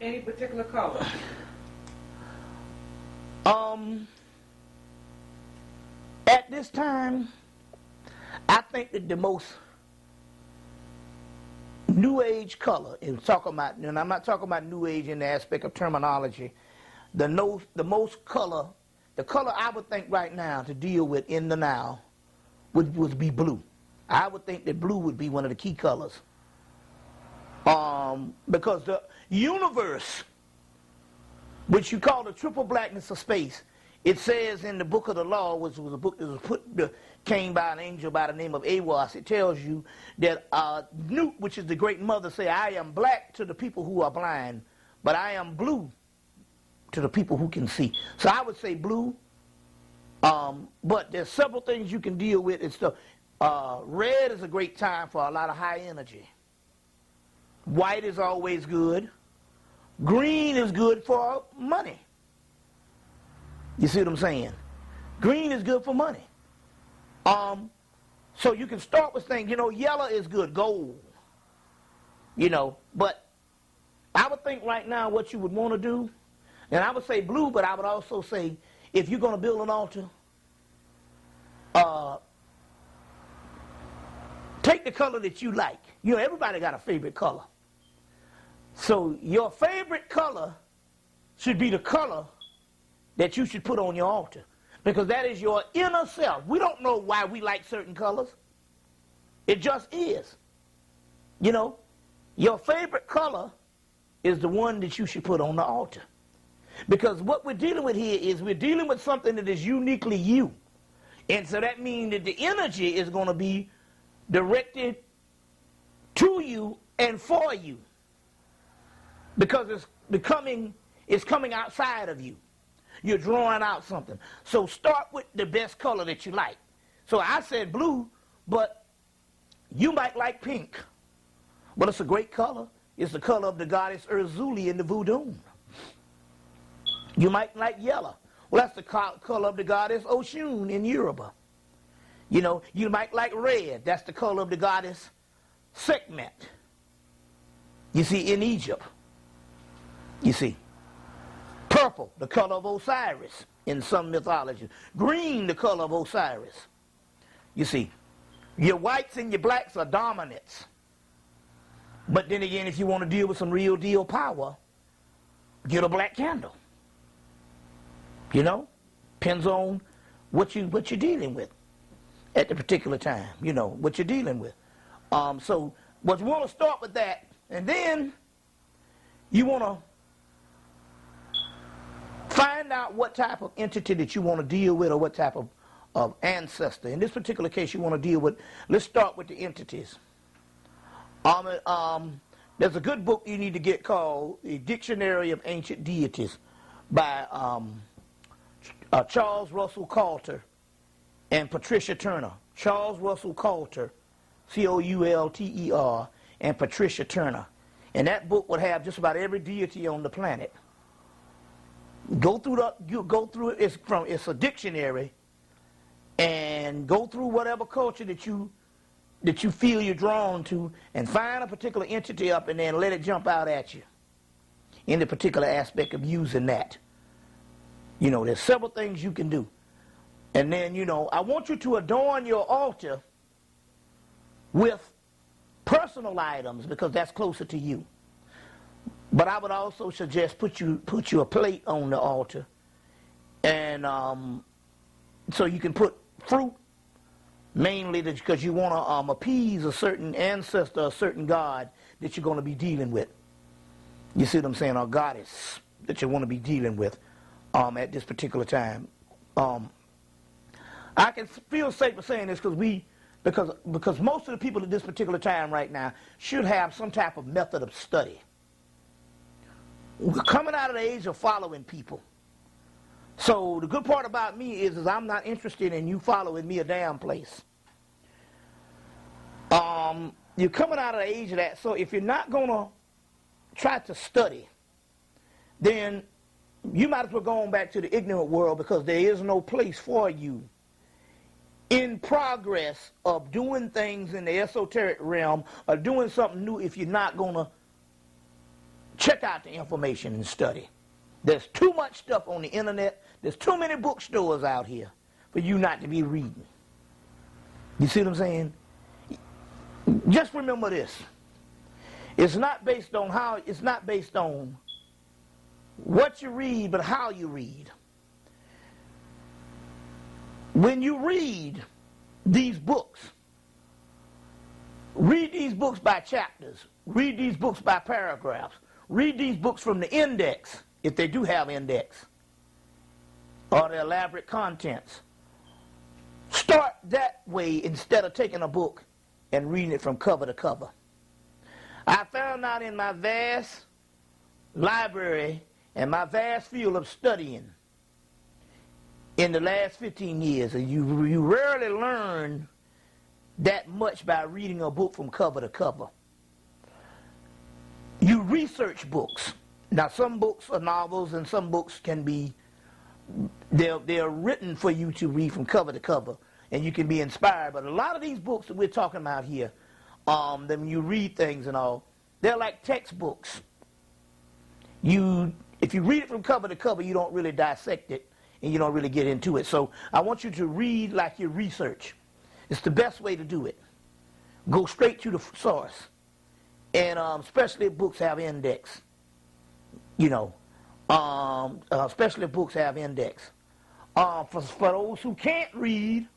Any particular color? At this time, I think that the most New Age color, and I'm not talking about New Age in the aspect of terminology, the most color, the color I would think right now to deal with in the now would be blue. I would think that blue would be one of the key colors. Because the universe, which you call the triple blackness of space, it says in the book of the law, which was a book that came by an angel by the name of Awas, it tells you that Newt, which is the great mother, say, I am black to the people who are blind, but I am blue to the people who can see. So I would say blue, but there's several things you can deal with. It's red is a great time for a lot of high energy. White is always good. Green is good for money. You see what I'm saying? Green is good for money. So you can start with things, yellow is good, gold. But I would think right now what you would want to do, and I would say blue, but I would also say if you're going to build an altar, take the color that you like. Everybody got a favorite color. So your favorite color should be the color that you should put on your altar, because that is your inner self. We don't know why we like certain colors. It just is. Your favorite color is the one that you should put on the altar. Because what we're dealing with here is we're dealing with something that is uniquely you. And so that means that the energy is going to be directed to you and for you. Because it's coming outside of you. You're drawing out something. So start with the best color that you like. So I said blue, but you might like pink. But it's a great color. It's the color of the goddess Urzuli in the voodoo. You might like yellow. Well, that's the color of the goddess Oshun in Yoruba. You might like red. That's the color of the goddess Sekhmet. You see, in Egypt, you see, purple, the color of Osiris in some mythologies. Green, the color of Osiris. You see, your whites and your blacks are dominants. But then again, if you want to deal with some real deal power, get a black candle. You know, depends on what you're dealing with at the particular time. You know what you're dealing with. So, what you want to start with that, and then you want to find out what type of entity that you want to deal with, or what type of ancestor. In this particular case, you want to deal with. Let's start with the entities. There's a good book you need to get called The Dictionary of Ancient Deities by Charles Russell Coulter and Patricia Turner. Charles Russell Coulter, Coulter, and Patricia Turner. And that book would have just about every deity on the planet. Go through it. It's a dictionary, and go through whatever culture that you feel you're drawn to, and find a particular entity up, and then let it jump out at you in the particular aspect of using that. You know, there's several things you can do. And then, you know, I want you to adorn your altar with personal items, because that's closer to you. But I would also suggest put you a plate on the altar, and so you can put fruit, mainly because you want to appease a certain ancestor, a certain god that you're going to be dealing with. You see what I'm saying? Or goddess that you want to be dealing with at this particular time. I can feel safe for saying this because most of the people at this particular time right now should have some type of method of study. We're coming out of the age of following people. So the good part about me is I'm not interested in you following me a damn place. You're coming out of the age of that, so if you're not going to try to study, then you might as well go on back to the ignorant world, because there is no place for you in progress of doing things in the esoteric realm or doing something new if you're not going to check out the information and study. There's too much stuff on the internet. There's too many bookstores out here for you not to be reading. You see what I'm saying? Just remember this. It's not based on what you read, but how you read. When you read these books by chapters, read these books by paragraphs, read these books from the index, if they do have index, or the elaborate contents. Start that way instead of taking a book and reading it from cover to cover. I found out in my vast library and my vast field of studying in the last 15 years, and you rarely learn that much by reading a book from cover to cover. You research books. Now, some books are novels, and some books can be, they're written for you to read from cover to cover, and you can be inspired. But a lot of these books that we're talking about here, then you read things and all, they're like textbooks. If you read it from cover to cover, you don't really dissect it, and you don't really get into it. So I want you to read like you research. It's the best way to do it. Go straight to the source. And especially if books have index. You know, especially if books have index. For those who can't read,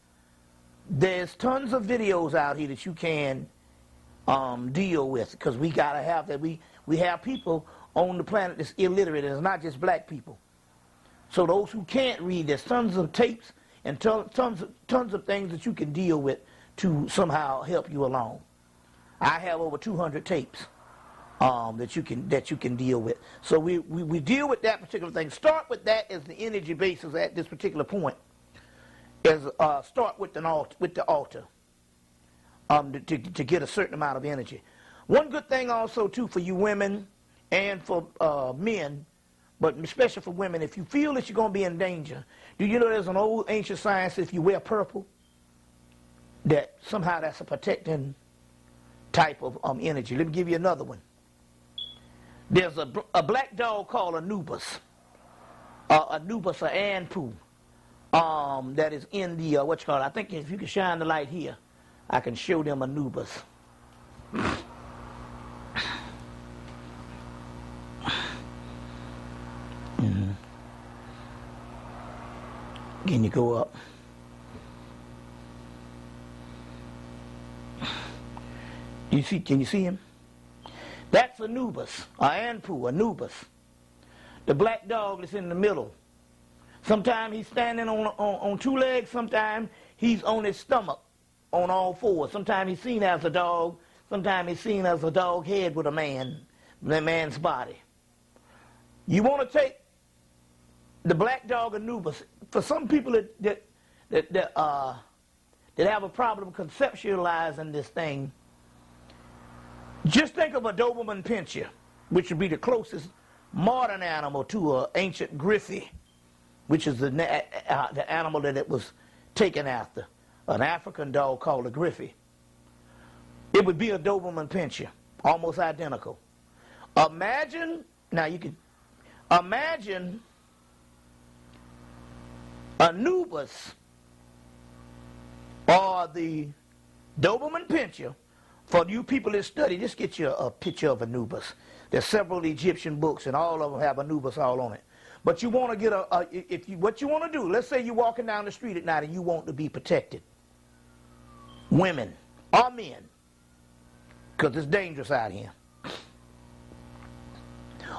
there's tons of videos out here that you can deal with, because we got to have that. We have people on the planet that's illiterate, and it's not just black people. So those who can't read, there's tons of tapes and tons of things that you can deal with to somehow help you along. I have over 200 tapes that you can deal with. So we deal with that particular thing. Start with that as the energy basis at this particular point. Start with the altar to get a certain amount of energy. One good thing also too for you women and for men, but especially for women, if you feel that you're going to be in danger, do you know there's an old ancient science that if you wear purple, that somehow that's a protecting type of energy. Let me give you another one. There's a black dog called Anubis. Anubis or Anpu. That is in the, I think if you can shine the light here, I can show them Anubis. Can you go up? Can you see him? That's Anubis, or Anpu, Anubis. The black dog that's in the middle. Sometimes he's standing on two legs, sometimes he's on his stomach, on all fours. Sometimes he's seen as a dog, sometimes he's seen as a dog head with a man's body. You want to take the black dog Anubis. For some people that have a problem conceptualizing this thing, just think of a Doberman Pinscher, which would be the closest modern animal to an ancient Griffey, which is the animal that it was taken after, an African dog called a Griffey. It would be a Doberman Pinscher, almost identical. Imagine Anubis or the Doberman Pinscher. For you people that study, just get you a picture of Anubis. There's several Egyptian books, and all of them have Anubis all on it. But you want to get what you want to do, let's say you're walking down the street at night and you want to be protected. Women or men, because it's dangerous out here.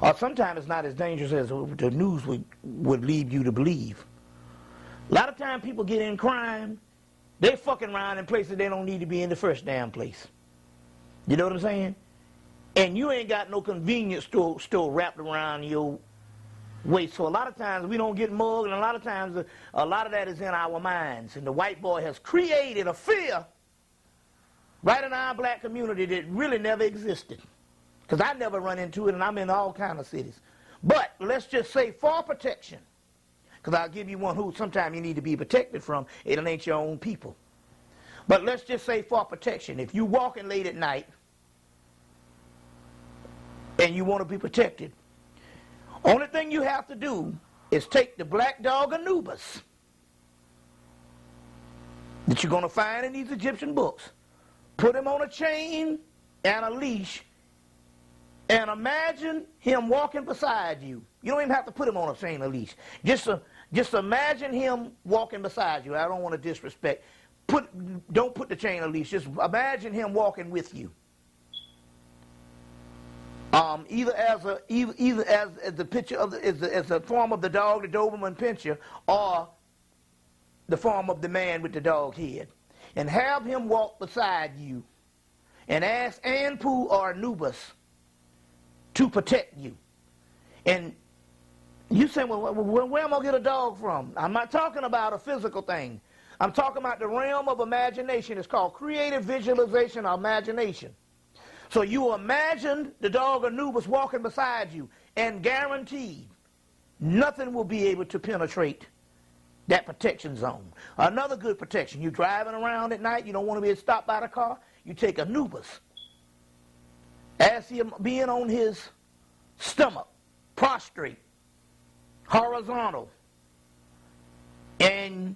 Or sometimes it's not as dangerous as the news would lead you to believe. A lot of times people get in crime, they fucking around in places they don't need to be in the first damn place. You know what I'm saying? And you ain't got no convenience store wrapped around your waist. So a lot of times we don't get mugged, and a lot of times a lot of that is in our minds. And the white boy has created a fear right in our black community that really never existed. Because I never run into it, and I'm in all kind of cities. But let's just say for protection, because I'll give you one who sometimes you need to be protected from, it ain't your own people. But let's just say for protection, if you walking late at night and you want to be protected, only thing you have to do is take the black dog Anubis that you're going to find in these Egyptian books, put him on a chain and a leash, and imagine him walking beside you. You don't even have to put him on a chain or leash. Just imagine him walking beside you. I don't want to disrespect. Don't put the chain or leash. Just imagine him walking with you. Either as the picture of as the form of the dog, the Doberman Pinscher, or the form of the man with the dog head, and have him walk beside you, and ask Anpu or Anubis to protect you. And you say, well, where am I going to get a dog from? I'm not talking about a physical thing. I'm talking about the realm of imagination. It's called creative visualization or imagination. So you imagine the dog Anubis walking beside you, and guaranteed nothing will be able to penetrate that protection zone. Another good protection, you're driving around at night, you don't want to be stopped by the car, you take Anubis. As him being on his stomach, prostrate, horizontal, and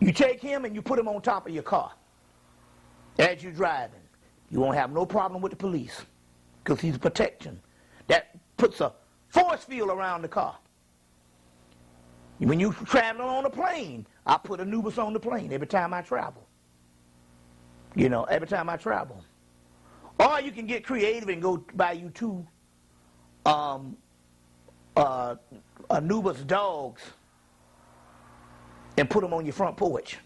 you take him and you put him on top of your car as you're driving. You won't have no problem with the police because he's protection. That puts a force field around the car. When you're traveling on a plane, I put Anubis on the plane every time I travel. You know, every time I travel. Or you can get creative and go buy you two Anubis dogs and put them on your front porch.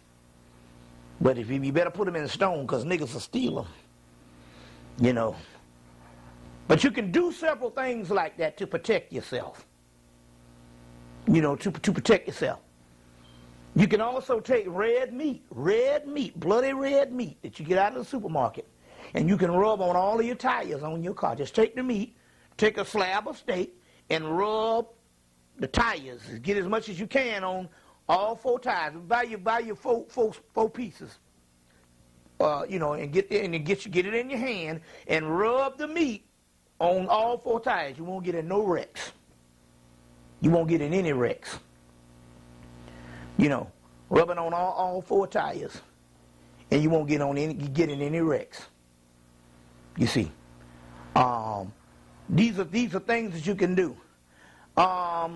But if you better put them in stone because niggas will steal them. You know. But you can do several things like that to protect yourself. You know, to protect yourself. You can also take red meat, bloody red meat that you get out of the supermarket, and you can rub on all of your tires on your car. Just take the meat, take a slab of steak, and rub the tires. Get as much as you can on all four tires. Buy your four pieces. You know, and get it in your hand and rub the meat on all 4 tires. You won't get in no wrecks. You won't get in any wrecks. You know, rubbing on all 4 tires, and you won't get in any wrecks. You see, these are things that you can do. I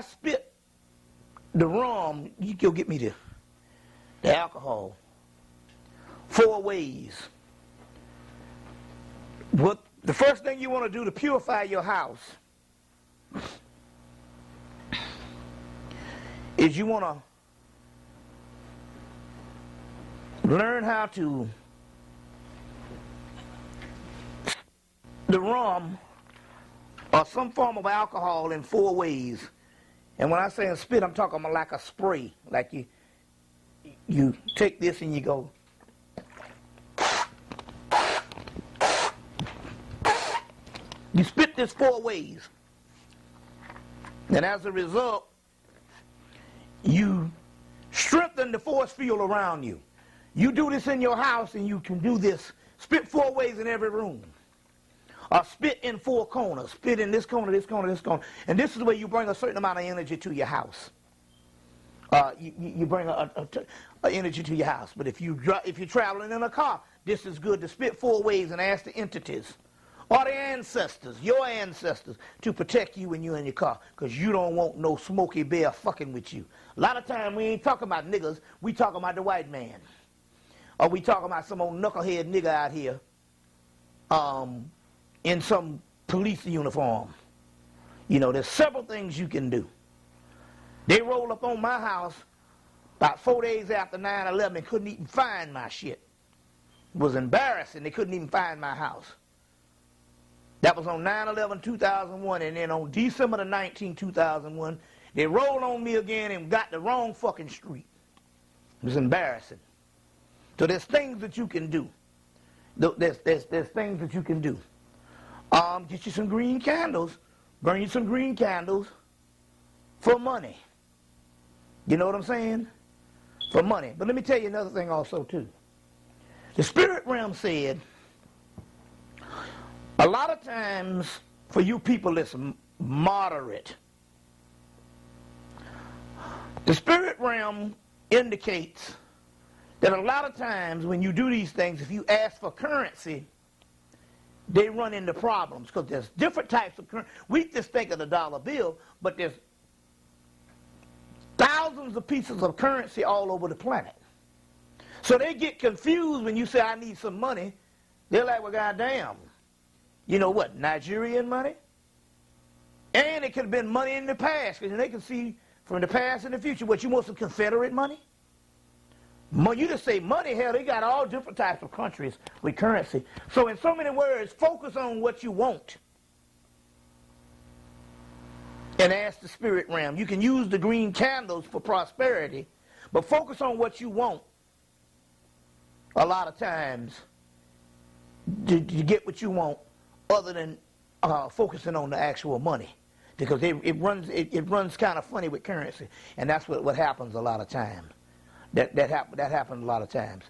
spit the rum. You go get me the alcohol 4 ways. What the first thing you want to do to purify your house is you want to learn how to the rum or some form of alcohol in 4 ways. And when I say a spit, I'm talking about like a spray. Like you take this and you go. You spit this 4 ways. And as a result, you strengthen the force field around you. You do this in your house and you can do this. Spit 4 ways in every room. Or spit in 4 corners. Spit in this corner, this corner, this corner. And this is where you bring a certain amount of energy to your house. You bring a energy to your house. But if you're traveling in a car, this is good to spit 4 ways and ask the entities or the ancestors, your ancestors, to protect you when you're in your car, because you don't want no Smokey Bear fucking with you. A lot of time we ain't talking about niggas, we talking about the white man. Or we talking about some old knucklehead nigga out here in some police uniform. You know, there's several things you can do. They rolled up on my house about 4 days after 9/11 and couldn't even find my shit. It was embarrassing. They couldn't even find my house. That was on 9/11/2001, and then on December the 19th, 2001, they rolled on me again and got the wrong fucking street. It was embarrassing. So there's things that you can do. There's things that you can do. Get you some green candles. Burn you some green candles for money. You know what I'm saying? For money. But let me tell you another thing also, too. The spirit realm said, a lot of times for you people that's moderate, the spirit realm indicates that a lot of times when you do these things, if you ask for currency, they run into problems, because there's different types of currency. We just think of the dollar bill, but there's thousands of pieces of currency all over the planet. So they get confused when you say, I need some money. They're like, well, goddamn. You know what, Nigerian money? And it could have been money in the past, because they can see from the past and the future. What, you want some Confederate money? You just say money, hell, they got all different types of countries with currency. So in so many words, focus on what you want and ask the spirit realm. You can use the green candles for prosperity, but focus on what you want a lot of times to get what you want, other than focusing on the actual money, because it runs kind of funny with currency, and that's what happens a lot of times. That happens a lot of times.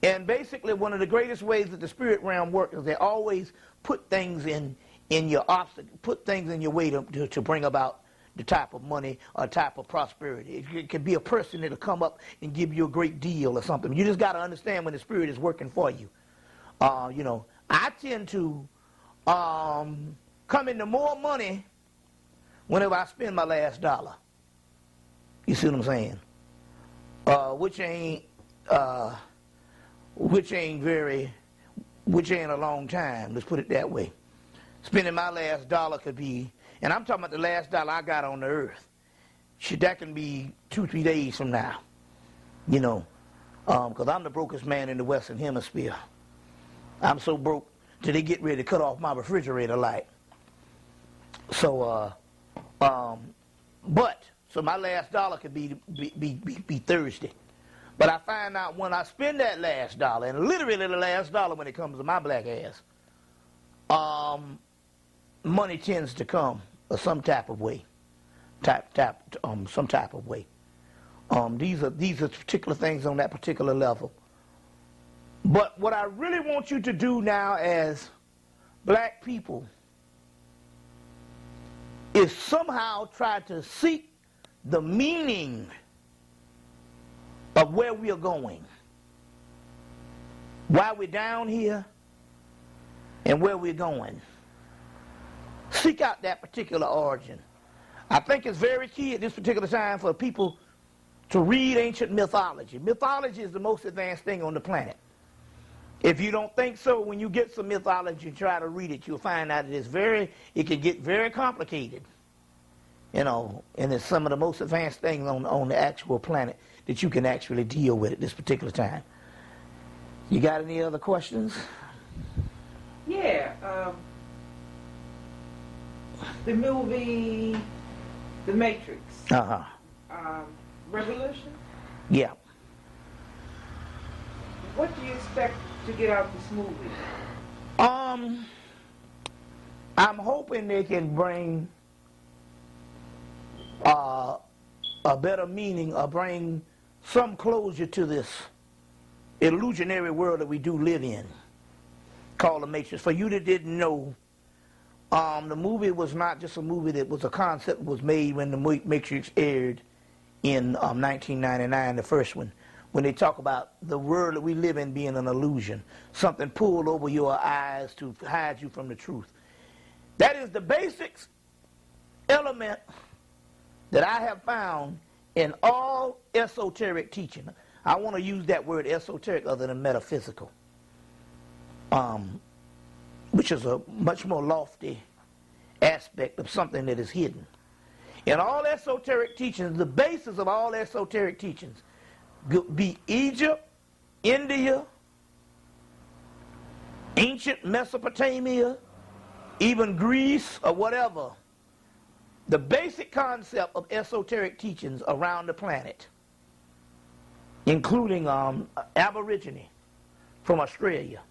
And basically, one of the greatest ways that the spirit realm works is they always put things in your obstacle, put things in your way to bring about the type of money or type of prosperity. It could be a person that'll come up and give you a great deal or something. You just got to understand when the spirit is working for you. You know, I tend to come into more money whenever I spend my last dollar. You see what I'm saying? Which ain't a long time. Let's put it that way. Spending my last dollar could be, and I'm talking about the last dollar I got on the earth. Shit, that can be 2-3 days from now. You know, because I'm the brokest man in the Western Hemisphere. I'm so broke till they get ready to cut off my refrigerator light. So, so my last dollar could be Thursday. But I find out when I spend that last dollar, and literally the last dollar when it comes to my black ass, money tends to come some type of way. Some type of way. These are particular things on that particular level. But what I really want you to do now as black people is somehow try to seek the meaning of where we are going, why we're down here, and where we're going. Seek out that particular origin. I think it's very key at this particular time for people to read ancient mythology. Mythology is the most advanced thing on the planet. If you don't think so, when you get some mythology and try to read it, you'll find out it can get very complicated. You know, and it's some of the most advanced things on the actual planet that you can actually deal with at this particular time. You got any other questions? Yeah. The movie The Matrix. Revolution? Yeah. What do you expect to get out of this movie? I'm hoping they can bring a better meaning, or bring some closure to this illusionary world that we do live in, called The Matrix. For you that didn't know, the movie was not just a movie that was a concept that was made when The Matrix aired in 1999, the first one, when they talk about the world that we live in being an illusion, something pulled over your eyes to hide you from the truth. That is the basics element that I have found in all esoteric teaching. I want to use that word esoteric other than metaphysical, which is a much more lofty aspect of something that is hidden. In all esoteric teachings, the basis of all esoteric teachings, be Egypt, India, ancient Mesopotamia, even Greece or whatever, the basic concept of esoteric teachings around the planet, including Aborigine from Australia,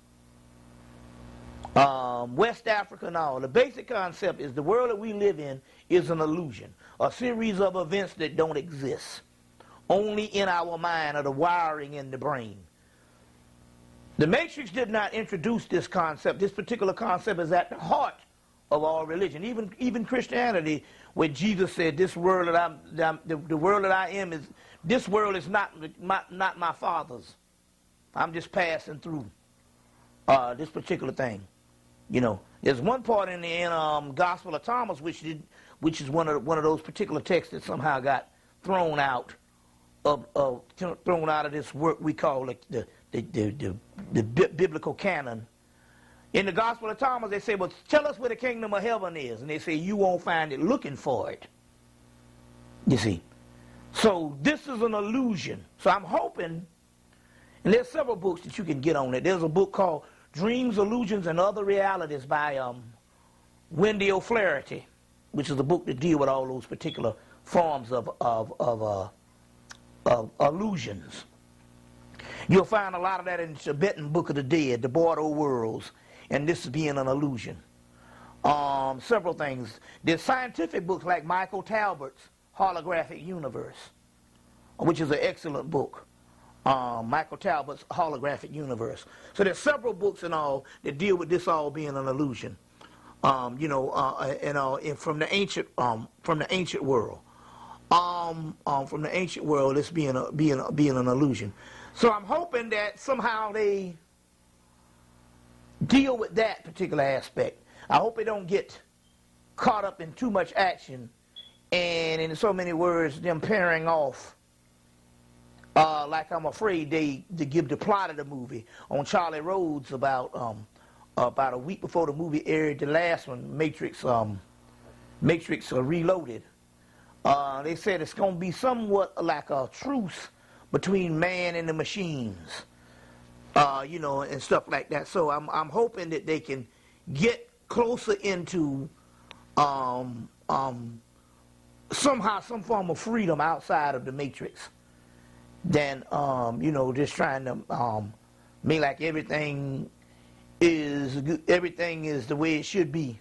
West Africa and all, the basic concept is the world that we live in is an illusion, a series of events that don't exist, only in our mind or the wiring in the brain. The Matrix did not introduce this concept. This particular concept is at the heart of all religion, even Christianity, where Jesus said, "This world that the world that I am is, this world is not my Father's. I'm just passing through this particular thing." You know, there's one part in the Gospel of Thomas which is one of those particular texts that somehow got thrown out of this work we call the biblical canon. In the Gospel of Thomas, they say, "Well, tell us where the kingdom of heaven is," and they say, "You won't find it looking for it." You see, so this is an illusion. So I'm hoping, and there's several books that you can get on it. There's a book called Dreams, Illusions, and Other Realities by Wendy O'Flaherty, which is a book that deals with all those particular forms of illusions. You'll find a lot of that in the Tibetan Book of the Dead, the Border Worlds, and this is being an illusion. Several things. There's scientific books like Michael Talbert's Holographic Universe, which is an excellent book. Michael Talbert's Holographic Universe. So there's several books and all that deal with this all being an illusion. From the ancient world. From the ancient world, it's being an illusion. So I'm hoping that somehow they deal with that particular aspect. I hope they don't get caught up in too much action, and in so many words, them pairing off. Like I'm afraid they give the plot of the movie on Charlie Rhodes about a week before the movie aired, the last one, Matrix Reloaded. They said it's going to be somewhat like a truce between man and the machines, and stuff like that. So I'm hoping that they can get closer into somehow some form of freedom outside of the Matrix than just trying to make like everything is the way it should be.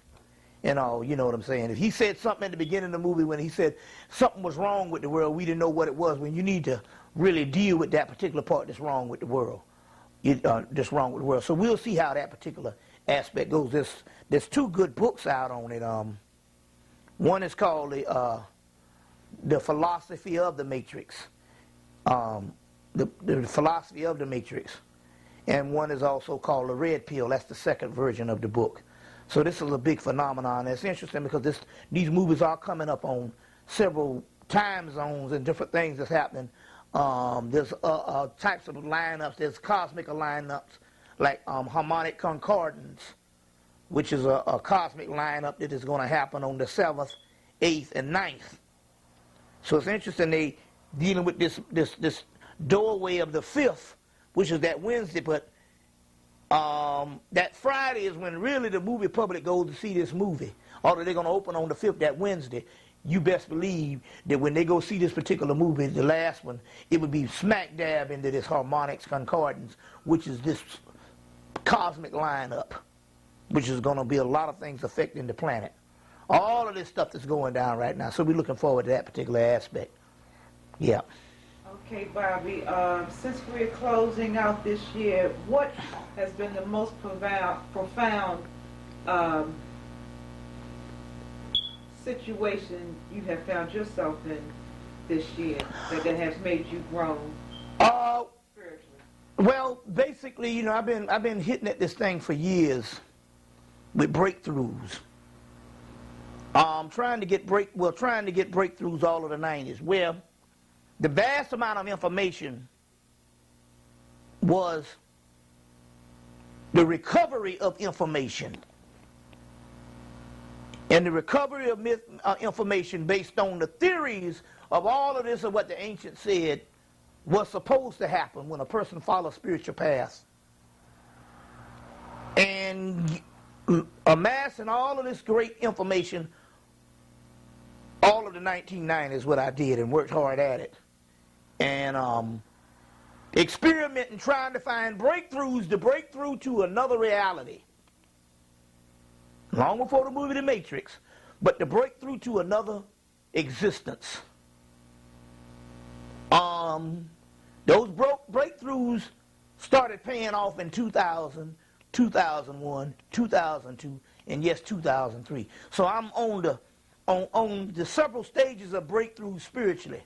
You know what I'm saying? If he said something at the beginning of the movie when he said something was wrong with the world, we didn't know what it was. When you need to really deal with that particular part that's wrong with the world, So we'll see how that particular aspect goes, there's two good books out on it. One is called the Philosophy of the Matrix, the Philosophy of the Matrix, and one is also called the Red Pill. That's the second version of the book. So this is a big phenomenon. It's interesting because these movies are coming up on several time zones and different things that's happening. There's types of lineups. There's cosmic lineups like harmonic concordance, which is a cosmic lineup that is going to happen on the 7th, 8th, and 9th. So it's interesting they dealing with this doorway of the 5th, which is that Wednesday, but that Friday is when really the movie public goes to see this movie. Although they're going to open on the 5th that Wednesday, you best believe that when they go see this particular movie, the last one, it would be smack dab into this harmonics concordance, which is this cosmic lineup, which is going to be a lot of things affecting the planet. All of this stuff that's going down right now. So we're looking forward to that particular aspect. Yeah. Okay, Bobby, since we're closing out this year, what has been the most profound situation you have found yourself in this year that has made you grow spiritually? Well, basically, you know, I've been hitting at this thing for years with breakthroughs. Trying to get breakthroughs all of the 90s, where the vast amount of information was the recovery of information. And the recovery of information based on the theories of all of this and what the ancients said was supposed to happen when a person follows spiritual paths. And amassing all of this great information, all of the 1990s, what I did and worked hard at it. And experimenting, trying to find breakthroughs to break through to another reality. Long before the movie The Matrix, but to break through to another existence. Those breakthroughs started paying off in 2000, 2001, 2002, and yes, 2003. So I'm on the several stages of breakthrough spiritually.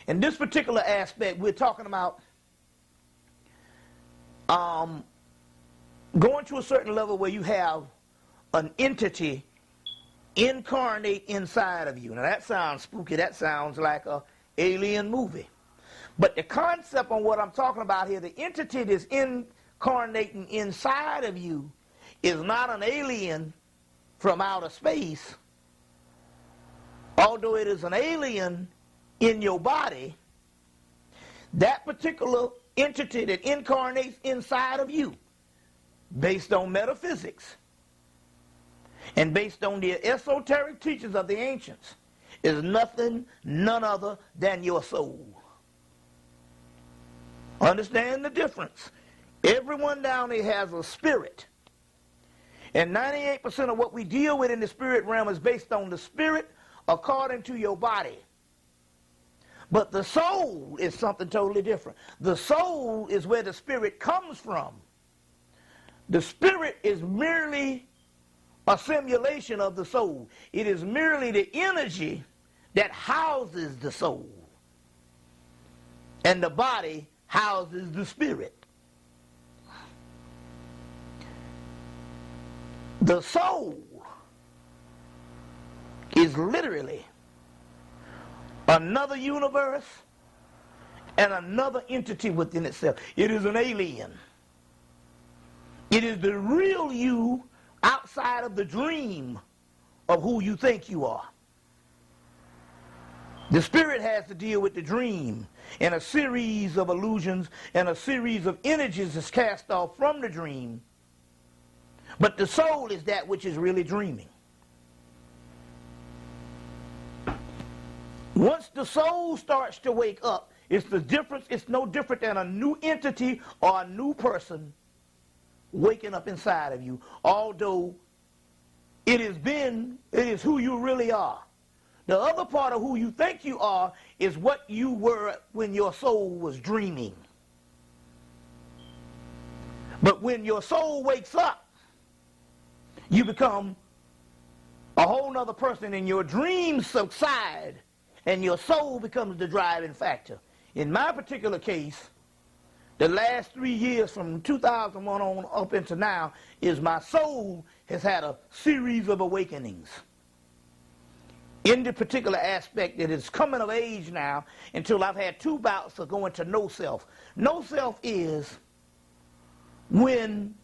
In this particular aspect, we're talking about going to a certain level where you have an entity incarnate inside of you. Now that sounds spooky. That sounds like a alien movie. But the concept on what I'm talking about here, the entity that's incarnating inside of you is not an alien from outer space. Although it is an alien in your body, that particular entity that incarnates inside of you, based on metaphysics and based on the esoteric teachings of the ancients, is none other than your soul. Understand the difference. Everyone down there has a spirit. And 98% of what we deal with in the spirit realm is based on the spirit according to your body. But the soul is something totally different. The soul is where the spirit comes from. The spirit is merely a simulation of the soul. It is merely the energy that houses the soul. And the body houses the spirit. The soul is literally another universe and another entity within itself. It is an alien. It is the real you outside of the dream of who you think you are. The spirit has to deal with the dream and a series of illusions and a series of energies is cast off from the dream. But the soul is that which is really dreaming. Once the soul starts to wake up, it's no different than a new entity or a new person waking up inside of you, although it is who you really are. The other part of who you think you are is what you were when your soul was dreaming. But when your soul wakes up, You become a whole nother person, and your dreams subside, and your soul becomes the driving factor. In my particular case, the last 3 years from 2001 on up into now is my soul has had a series of awakenings in the particular aspect that is coming of age now, until I've had 2 bouts of going to no self. No self is when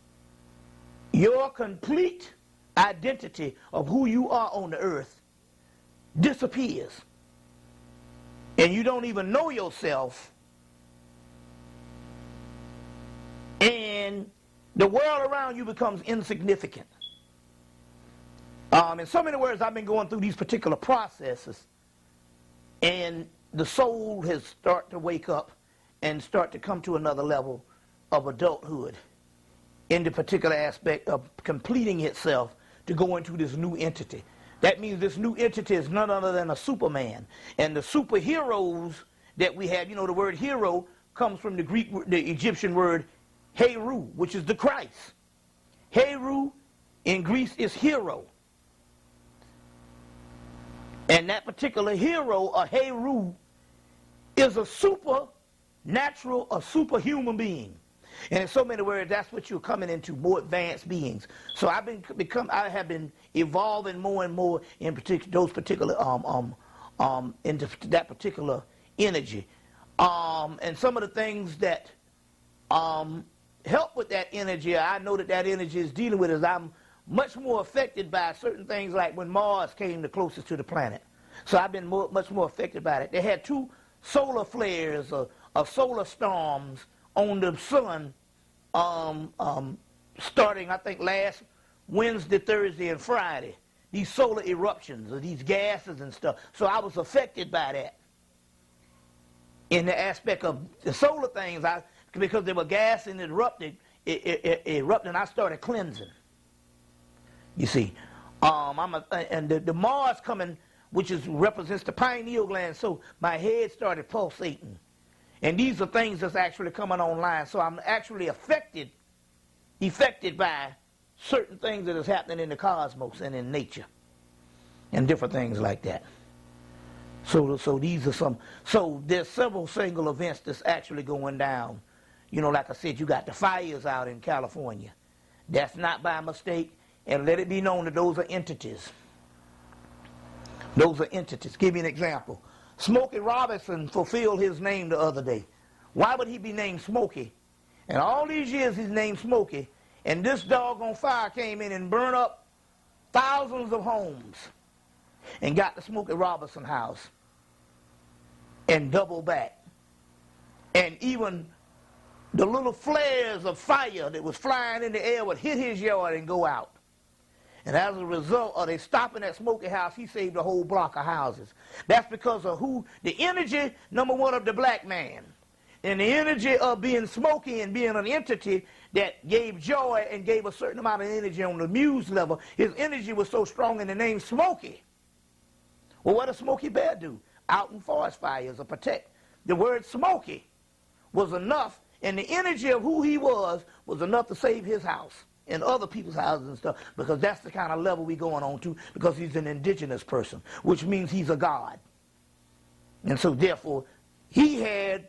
your complete identity of who you are on the earth disappears, and you don't even know yourself, and the world around you becomes insignificant. In so many words, I've been going through these particular processes, and the soul has started to wake up and start to come to another level of adulthood in the particular aspect of completing itself to go into this new entity. That means this new entity is none other than a Superman. And the superheroes that we have, you know, the word hero comes from the Egyptian word Heru, which is the Christ. Heru in Greece is hero. And that particular hero, or Heru, is a supernatural, a superhuman being. And in so many words, that's what you're coming into, more advanced beings. So I have been evolving more and more in those particular into that particular energy. And some of the things that help with that energy, I know that energy is dealing with, is I'm much more affected by certain things, like when Mars came the closest to the planet. So I've been much more affected by it. They had 2 solar flares of solar storms on the sun starting, I think, last Wednesday, Thursday, and Friday. These solar eruptions of these gases and stuff. So I was affected by that. In the aspect of the solar things, because they were gas and erupting, I started cleansing. You see, and the Mars coming, which represents the pineal gland, so my head started pulsating. And these are things that's actually coming online. So I'm actually affected by certain things that is happening in the cosmos and in nature and different things like that. So these are some, so there's several single events that's actually going down. You know, like I said, you got the fires out in California. That's not by mistake. And let it be known that those are entities. Those are entities. Give you an example. Smokey Robinson fulfilled his name the other day. Why would he be named Smokey? And all these years he's named Smokey, and this doggone fire came in and burned up thousands of homes and got the Smokey Robinson house and doubled back. And even the little flares of fire that was flying in the air would hit his yard and go out. And as a result of they stopping that Smokey house, he saved a whole block of houses. That's because of the energy, number one, of the black man. And the energy of being Smokey and being an entity that gave joy and gave a certain amount of energy on the muse level. His energy was so strong in the name Smokey. Well, what does Smokey Bear do? Out in forest fires or protect. The word Smokey was enough, and the energy of who he was enough to save his house and other people's houses and stuff, because that's the kind of level we're going on to, because he's an indigenous person, which means he's a god. And so therefore, he had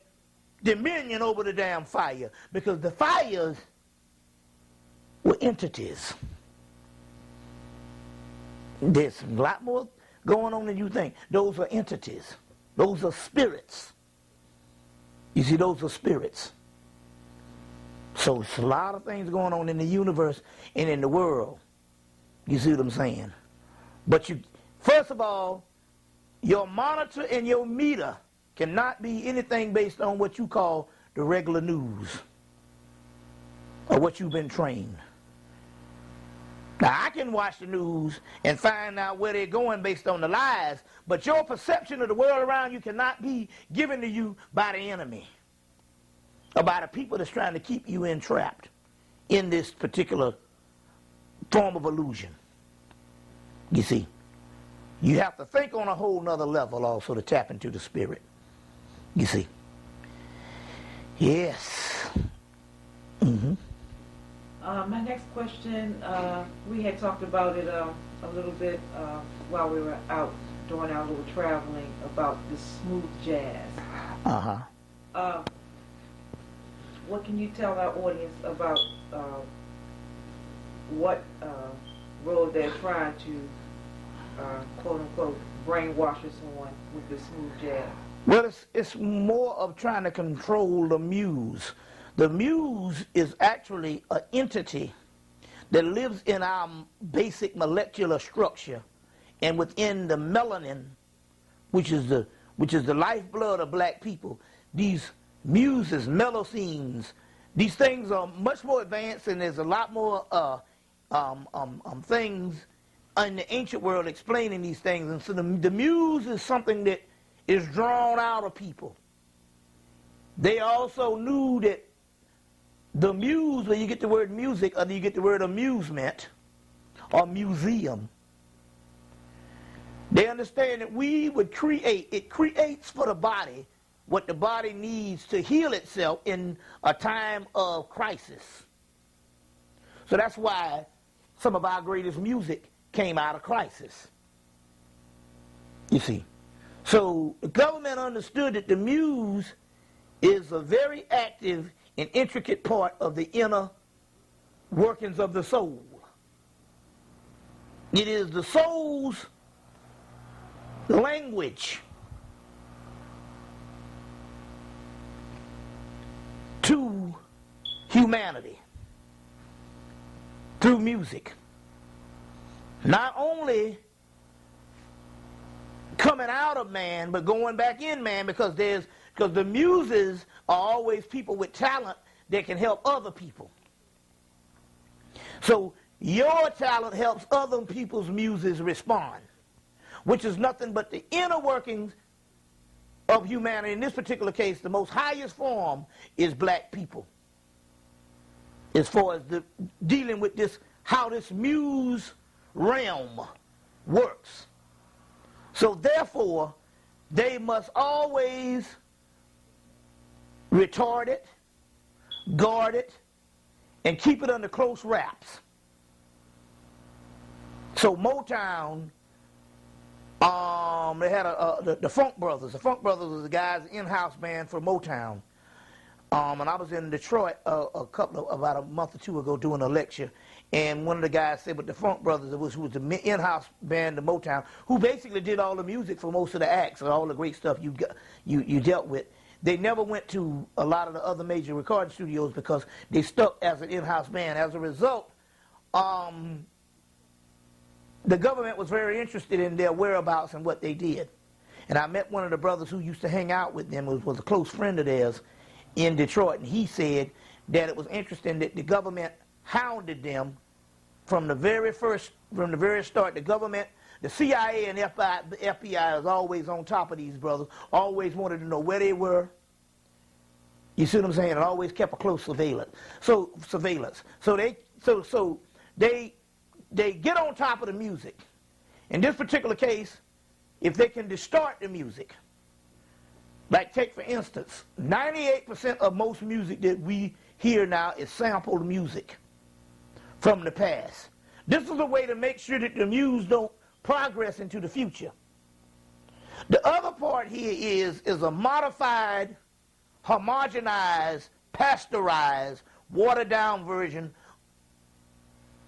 dominion over the damn fire, because the fires were entities. There's a lot more going on than you think. Those are entities. Those are spirits. You see, those are spirits. So it's a lot of things going on in the universe and in the world. You see what I'm saying? But first of all, your monitor and your meter cannot be anything based on what you call the regular news or what you've been trained. Now, I can watch the news and find out where they're going based on the lies, but your perception of the world around you cannot be given to you by the enemy or by the people that's trying to keep you entrapped in this particular form of illusion. You see, you have to think on a whole nother level also to tap into the spirit. You see. Yes. My next question, we had talked about it a little bit while we were out doing our little traveling about the smooth jazz. Uh-huh. Uh, what can you tell our audience about what role they're trying to, quote unquote, brainwash us on with the smooth jazz? Well, it's more of trying to control the muse. The muse is actually an entity that lives in our basic molecular structure and within the melanin, which is the lifeblood of black people. These muses, melosines, these things are much more advanced, and there's a lot more things in the ancient world explaining these things. And so the muse is something that is drawn out of people. They also knew that the muse, where you get the word music, or you get the word amusement or museum, they understand that we would create, it creates for the body what the body needs to heal itself in a time of crisis. So that's why some of our greatest music came out of crisis. You see. So the government understood that the muse is a very active and intricate part of the inner workings of the soul. It is the soul's language to humanity through music. Not only coming out of man, but going back in man, because the muses are always people with talent that can help other people. So your talent helps other people's muses respond, which is nothing but the inner workings of humanity. In this particular case, the most highest form is black people, as far as dealing with this, how this muse realm works. So therefore, they must always retard it, guard it, and keep it under close wraps. So Motown, they had the Funk Brothers. The Funk Brothers was the guys' in-house band for Motown. And I was in Detroit about a month or two ago doing a lecture, and one of the guys said, but the Funk Brothers, who was the in-house band of Motown, who basically did all the music for most of the acts and all the great stuff you dealt with, they never went to a lot of the other major recording studios because they stuck as an in-house band. As a result, the government was very interested in their whereabouts and what they did. And I met one of the brothers who used to hang out with them, was a close friend of theirs in Detroit, and he said that it was interesting that the government hounded them from the very start. The government, the CIA and FBI is always on top of these brothers, always wanted to know where they were. You see what I'm saying? And always kept a close surveillance. So they get on top of the music. In this particular case, if they can distort the music, like take for instance, 98% of most music that we hear now is sampled music from the past. This is a way to make sure that the muse don't progress into the future. The other part here is a modified, homogenized, pasteurized, watered down version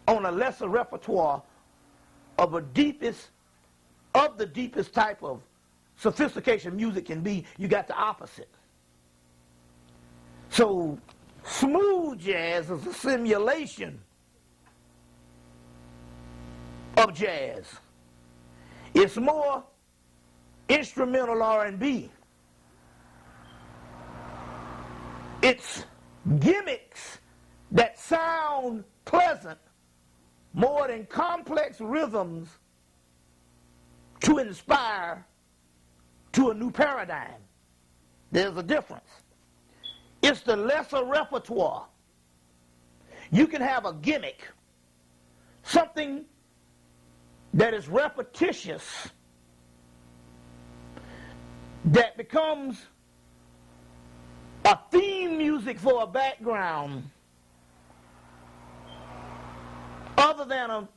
on a lesser repertoire of the deepest type of sophistication music can be. You got the opposite. So smooth jazz is a simulation of jazz. It's more instrumental R&B. It's gimmicks that sound pleasant more than complex rhythms to inspire to a new paradigm. There's a difference. It's the lesser repertoire. You can have a gimmick, something that is repetitious, that becomes a theme music for a background, rather than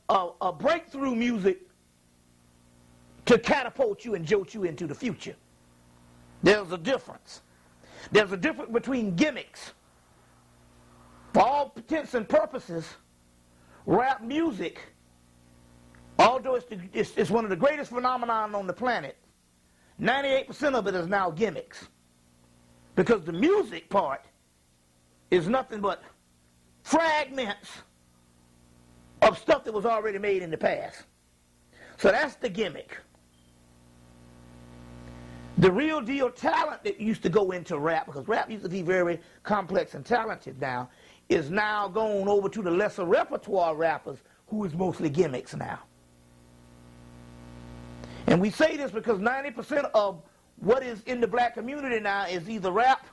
a breakthrough music to catapult you and jolt you into the future. There's a difference. There's a difference between gimmicks. For all intents and purposes, rap music, although it's one of the greatest phenomenon on the planet, 98% of it is now gimmicks. Because the music part is nothing but fragments of stuff that was already made in the past. So that's the gimmick. The real deal talent that used to go into rap, because rap used to be very complex and talented now, is now going over to the lesser repertoire rappers who is mostly gimmicks now. And we say this because 90% of what is in the black community now is either rap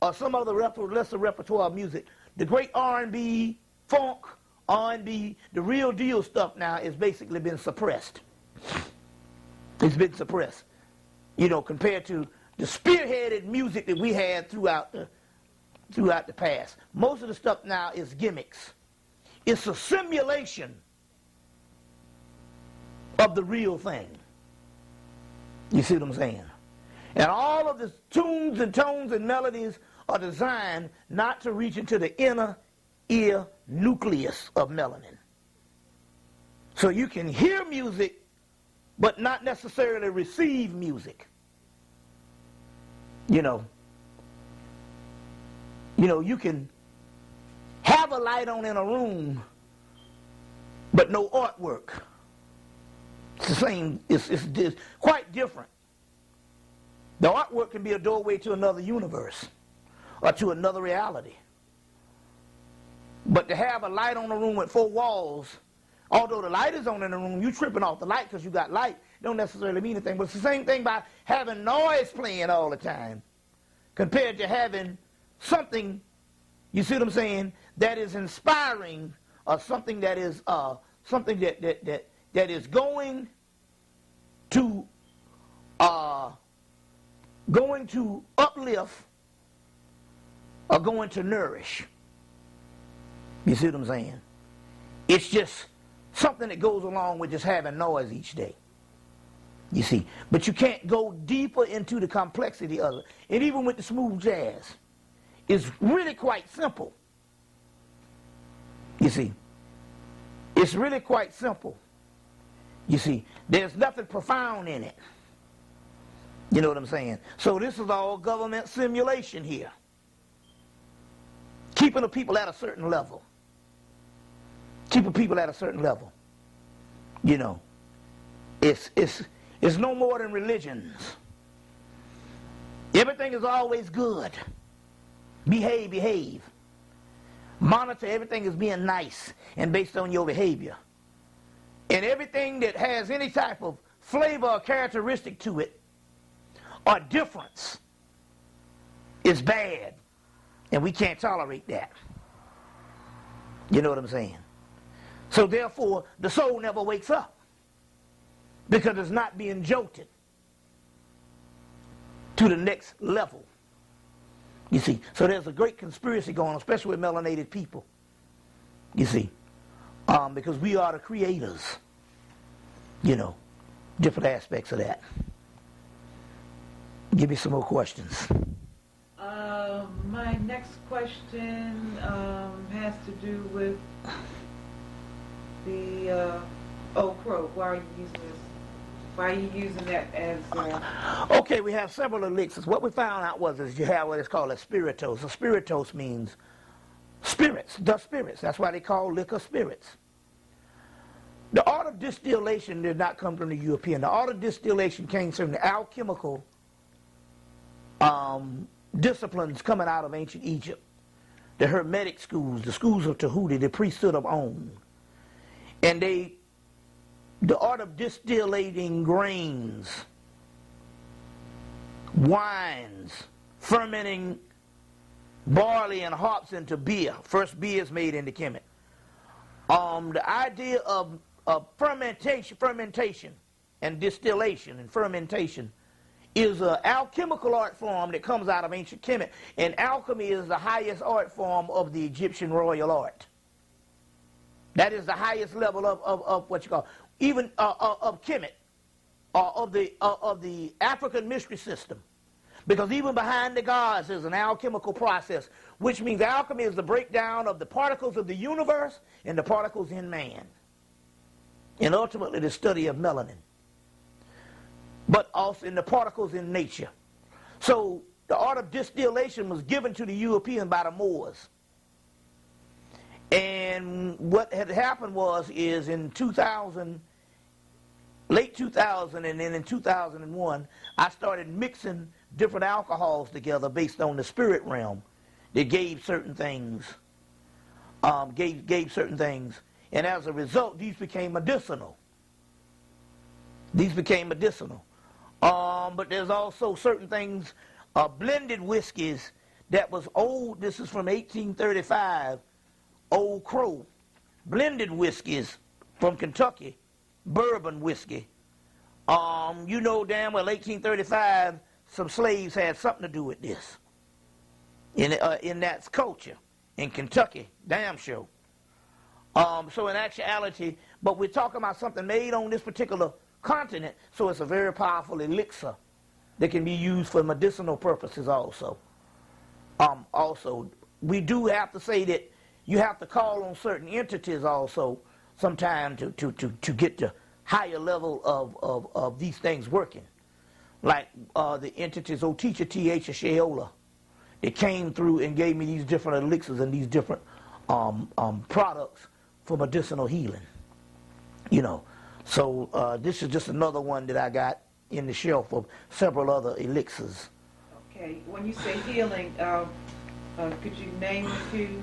or some other lesser repertoire music. The great R&B, funk, R&B, the real deal stuff now is basically been suppressed. It's been suppressed. You know, compared to the spearheaded music that we had throughout the past. Most of the stuff now is gimmicks. It's a simulation of the real thing. You see what I'm saying? And all of the tunes and tones and melodies are designed not to reach into the inner ear nucleus of melanin. So you can hear music, but not necessarily receive music. You know, you can have a light on in a room, but no artwork. It's the same, it's quite different. The artwork can be a doorway to another universe or to another reality. But to have a light on a room with 4 walls, although the light is on in the room, you tripping off the light because you got light, don't necessarily mean anything. But it's the same thing by having noise playing all the time compared to having something, you see what I'm saying, that is inspiring, or something that is something that is going to uplift or going to nourish. You see what I'm saying? It's just something that goes along with just having noise each day. You see, but you can't go deeper into the complexity of it. And even with the smooth jazz, it's really quite simple. You see, it's really quite simple. You see, there's nothing profound in it. You know what I'm saying? So this is all government simulation here. Keeping the people at a certain level. Keeping people at a certain level. You know, it's no more than religions. Everything is always good. Behave. Monitor everything as being nice and based on your behavior. And everything that has any type of flavor or characteristic to it or difference is bad. And we can't tolerate that. You know what I'm saying? So therefore, the soul never wakes up because it's not being jolted to the next level. You see, so there's a great conspiracy going on, especially with melanated people. You see, because we are the creators. You know, different aspects of that. Give me some more questions. My next question has to do with the crow. Why are you using this? Why are you using that as... Okay, we have several elixirs. What we found out is you have what is called a spiritus. A spiritus means spirits, the spirits. That's why they call liquor spirits. The art of distillation did not come from the European. The art of distillation came from the alchemical disciplines coming out of ancient Egypt. The Hermetic schools, the schools of Tahuti, the priesthood of On. And the art of distillating grains, wines, fermenting barley and hops into beer. First beer is made into Kemet. The idea of fermentation and distillation and fermentation is an alchemical art form that comes out of ancient Kemet. And alchemy is the highest art form of the Egyptian royal art. That is the highest level of what you call, even of Kemet, of the African mystery system. Because even behind the gods is an alchemical process, which means alchemy is the breakdown of the particles of the universe and the particles in man. And ultimately the study of melanin. But also in the particles in nature. So the art of distillation was given to the Europeans by the Moors. And what had happened is in 2000, late 2000 and then in 2001, I started mixing different alcohols together based on the spirit realm that gave certain things, gave certain things. And as a result, these became medicinal. These became medicinal. But there's also certain things, blended whiskeys that was old. This is from 1835, Old Crow. Blended whiskeys from Kentucky, bourbon whiskey. You know damn well 1835, some slaves had something to do with this. In that culture, in Kentucky, damn sure. So in actuality, but we're talking about something made on this particular continent, so it's a very powerful elixir that can be used for medicinal purposes also. Also, we do have to say that you have to call on certain entities also sometime to get the higher level of these things working. Like the entities Oteacher, T.H., or Sheola, that came through and gave me these different elixirs and these different products for medicinal healing. You know, so this is just another one that I got in the shelf of several other elixirs. Okay, when you say healing, could you name a few?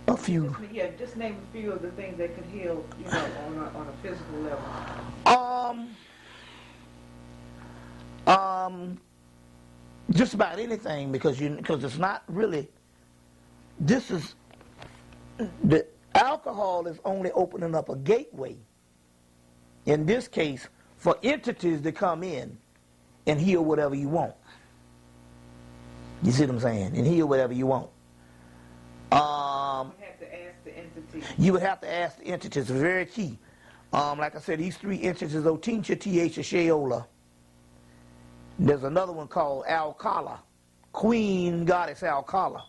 A few. Just name a few of the things that could heal, you know, on a physical level. Just about anything, because it's not really. This is the alcohol is only opening up a gateway. In this case, for entities to come in and heal whatever you want. You see what I'm saying? And heal whatever you want. You would have to ask the entities. It's very key. Like I said, these three entities, Oteacher, T.H., or Sheola. There's another one called Alcala, Queen Goddess Alcala.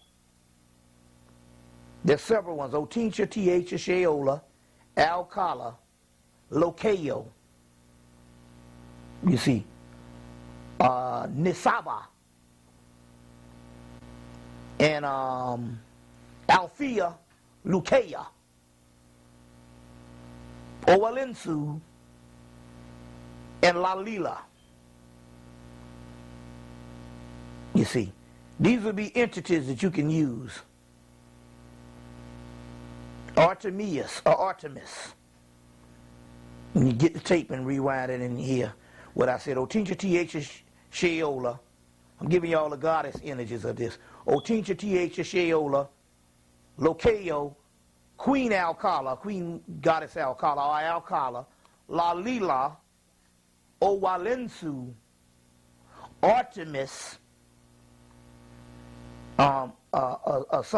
There's several ones, Oteacher, T.H., or Sheola, Alcala, Locayo. You see, Nisaba, and Althea Lucaya, Owalensu, and Lalila. You see, these would be entities that you can use. Artemius or Artemis. When you get the tape and rewind it in here, what I said, Oteacher, T.H., Sheola. I'm giving you all the goddess images of this. Oteacher, T.H., Sheola, Locayo, Queen Alcala, Queen Goddess Alcala, or Alcala, Lalila, Owalensu, Artemis, some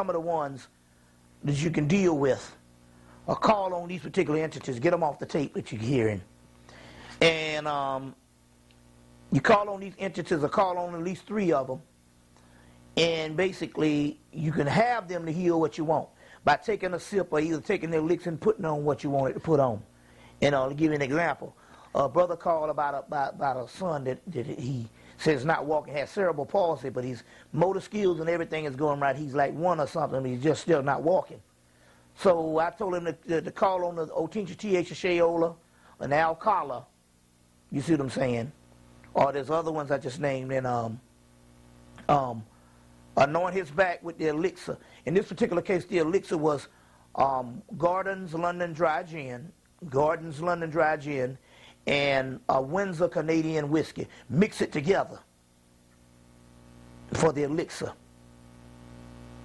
of the ones that you can deal with, or call on these particular entities, get them off the tape that you're hearing. And you call on these entities, or call on at least three of them, and basically you can have them to heal what you want by taking a sip or either taking their licks and putting on what you want it to put on. And I'll give you an example. A brother called about a son that he says not walking, has cerebral palsy, but his motor skills and everything is going right. He's like 1 or something, but he's just still not walking. So I told him to call on the Oteacher, T.H., Sheola, and Alcala. You see what I'm saying? Or there's other ones I just named, and anoint his back with the elixir. In this particular case, the elixir was Gordon's London Dry Gin, and Windsor Canadian whiskey. Mix it together for the elixir,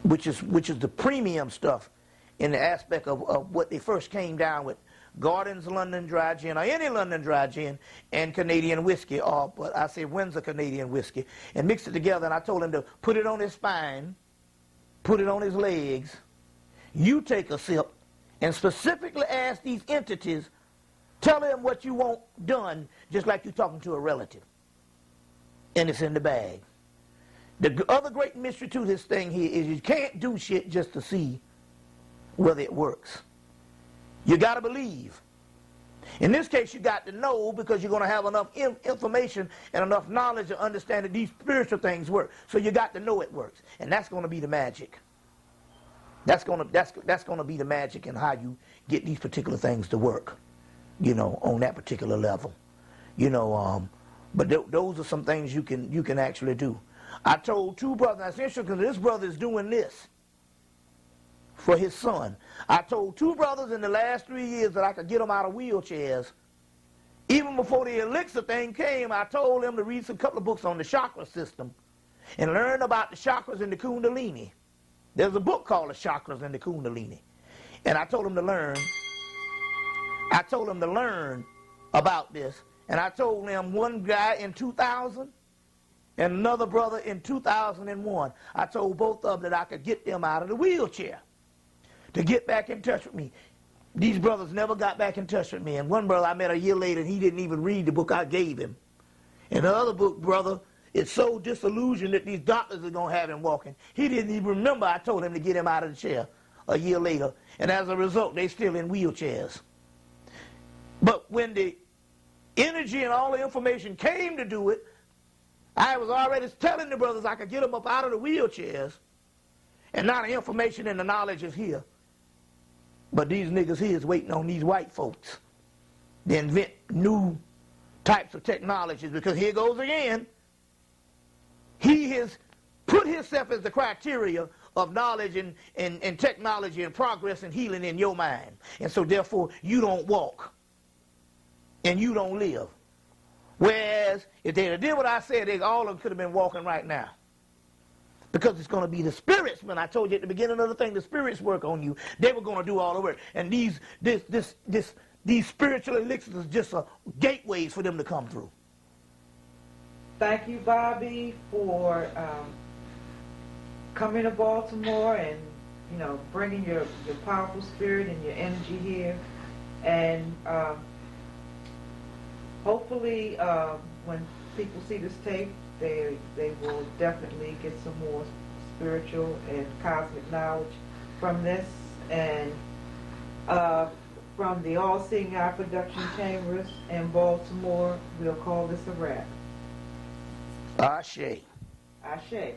which is the premium stuff in the aspect of what they first came down with Gordon's London Dry Gin or any London Dry Gin and Canadian whiskey, or but I say Windsor Canadian whiskey, and mix it together. And I told him to put it on his spine, put it on his legs. You take a sip and specifically ask these entities, tell them what you want done, just like you're talking to a relative. And it's in the bag. The other great mystery to this thing here is you can't do shit just to see whether it works. You got to believe. In this case, you got to know, because you're going to have enough information and enough knowledge to understand that these spiritual things work. So you got to know it works. And that's going to be the magic. That's going to be the magic in how you get these particular things to work, you know, on that particular level. You know, but those are some things you can actually do. I told two brothers, that's interesting because this brother is doing this for his son. I told two brothers in the last 3 years that I could get them out of wheelchairs. Even before the elixir thing came, I told them to read a couple of books on the chakra system and learn about the chakras and the kundalini. There's a book called The Chakras and the Kundalini. And I told them to learn. I told them to learn about this. And I told them, one guy in 2000 and another brother in 2001, I told both of them that I could get them out of the wheelchair to get back in touch with me. These brothers never got back in touch with me. And one brother I met a year later, and he didn't even read the book I gave him. And the other book, brother, it's so disillusioned that these doctors are going to have him walking. He didn't even remember I told him to get him out of the chair a year later. And as a result, they're still in wheelchairs. But when the energy and all the information came to do it, I was already telling the brothers I could get them up out of the wheelchairs. And now the information and the knowledge is here. But these niggas here is waiting on these white folks to invent new types of technologies, because here goes again. He has put himself as the criteria of knowledge and technology and progress and healing in your mind. And so therefore you don't walk and you don't live. Whereas if they had did what I said, they all of them could have been walking right now. Because it's going to be the spirits, when I told you at the beginning of the thing, the spirits work on you. They were going to do all the work. And these spiritual elixirs are just gateways for them to come through. Thank you, Bobby, for coming to Baltimore and, you know, bringing your powerful spirit and your energy here. And hopefully when people see this tape, they will definitely get some more spiritual and cosmic knowledge from this. And from the All Seeing Eye Production Chambers in Baltimore, we'll call this a wrap. Ashe. Ashe.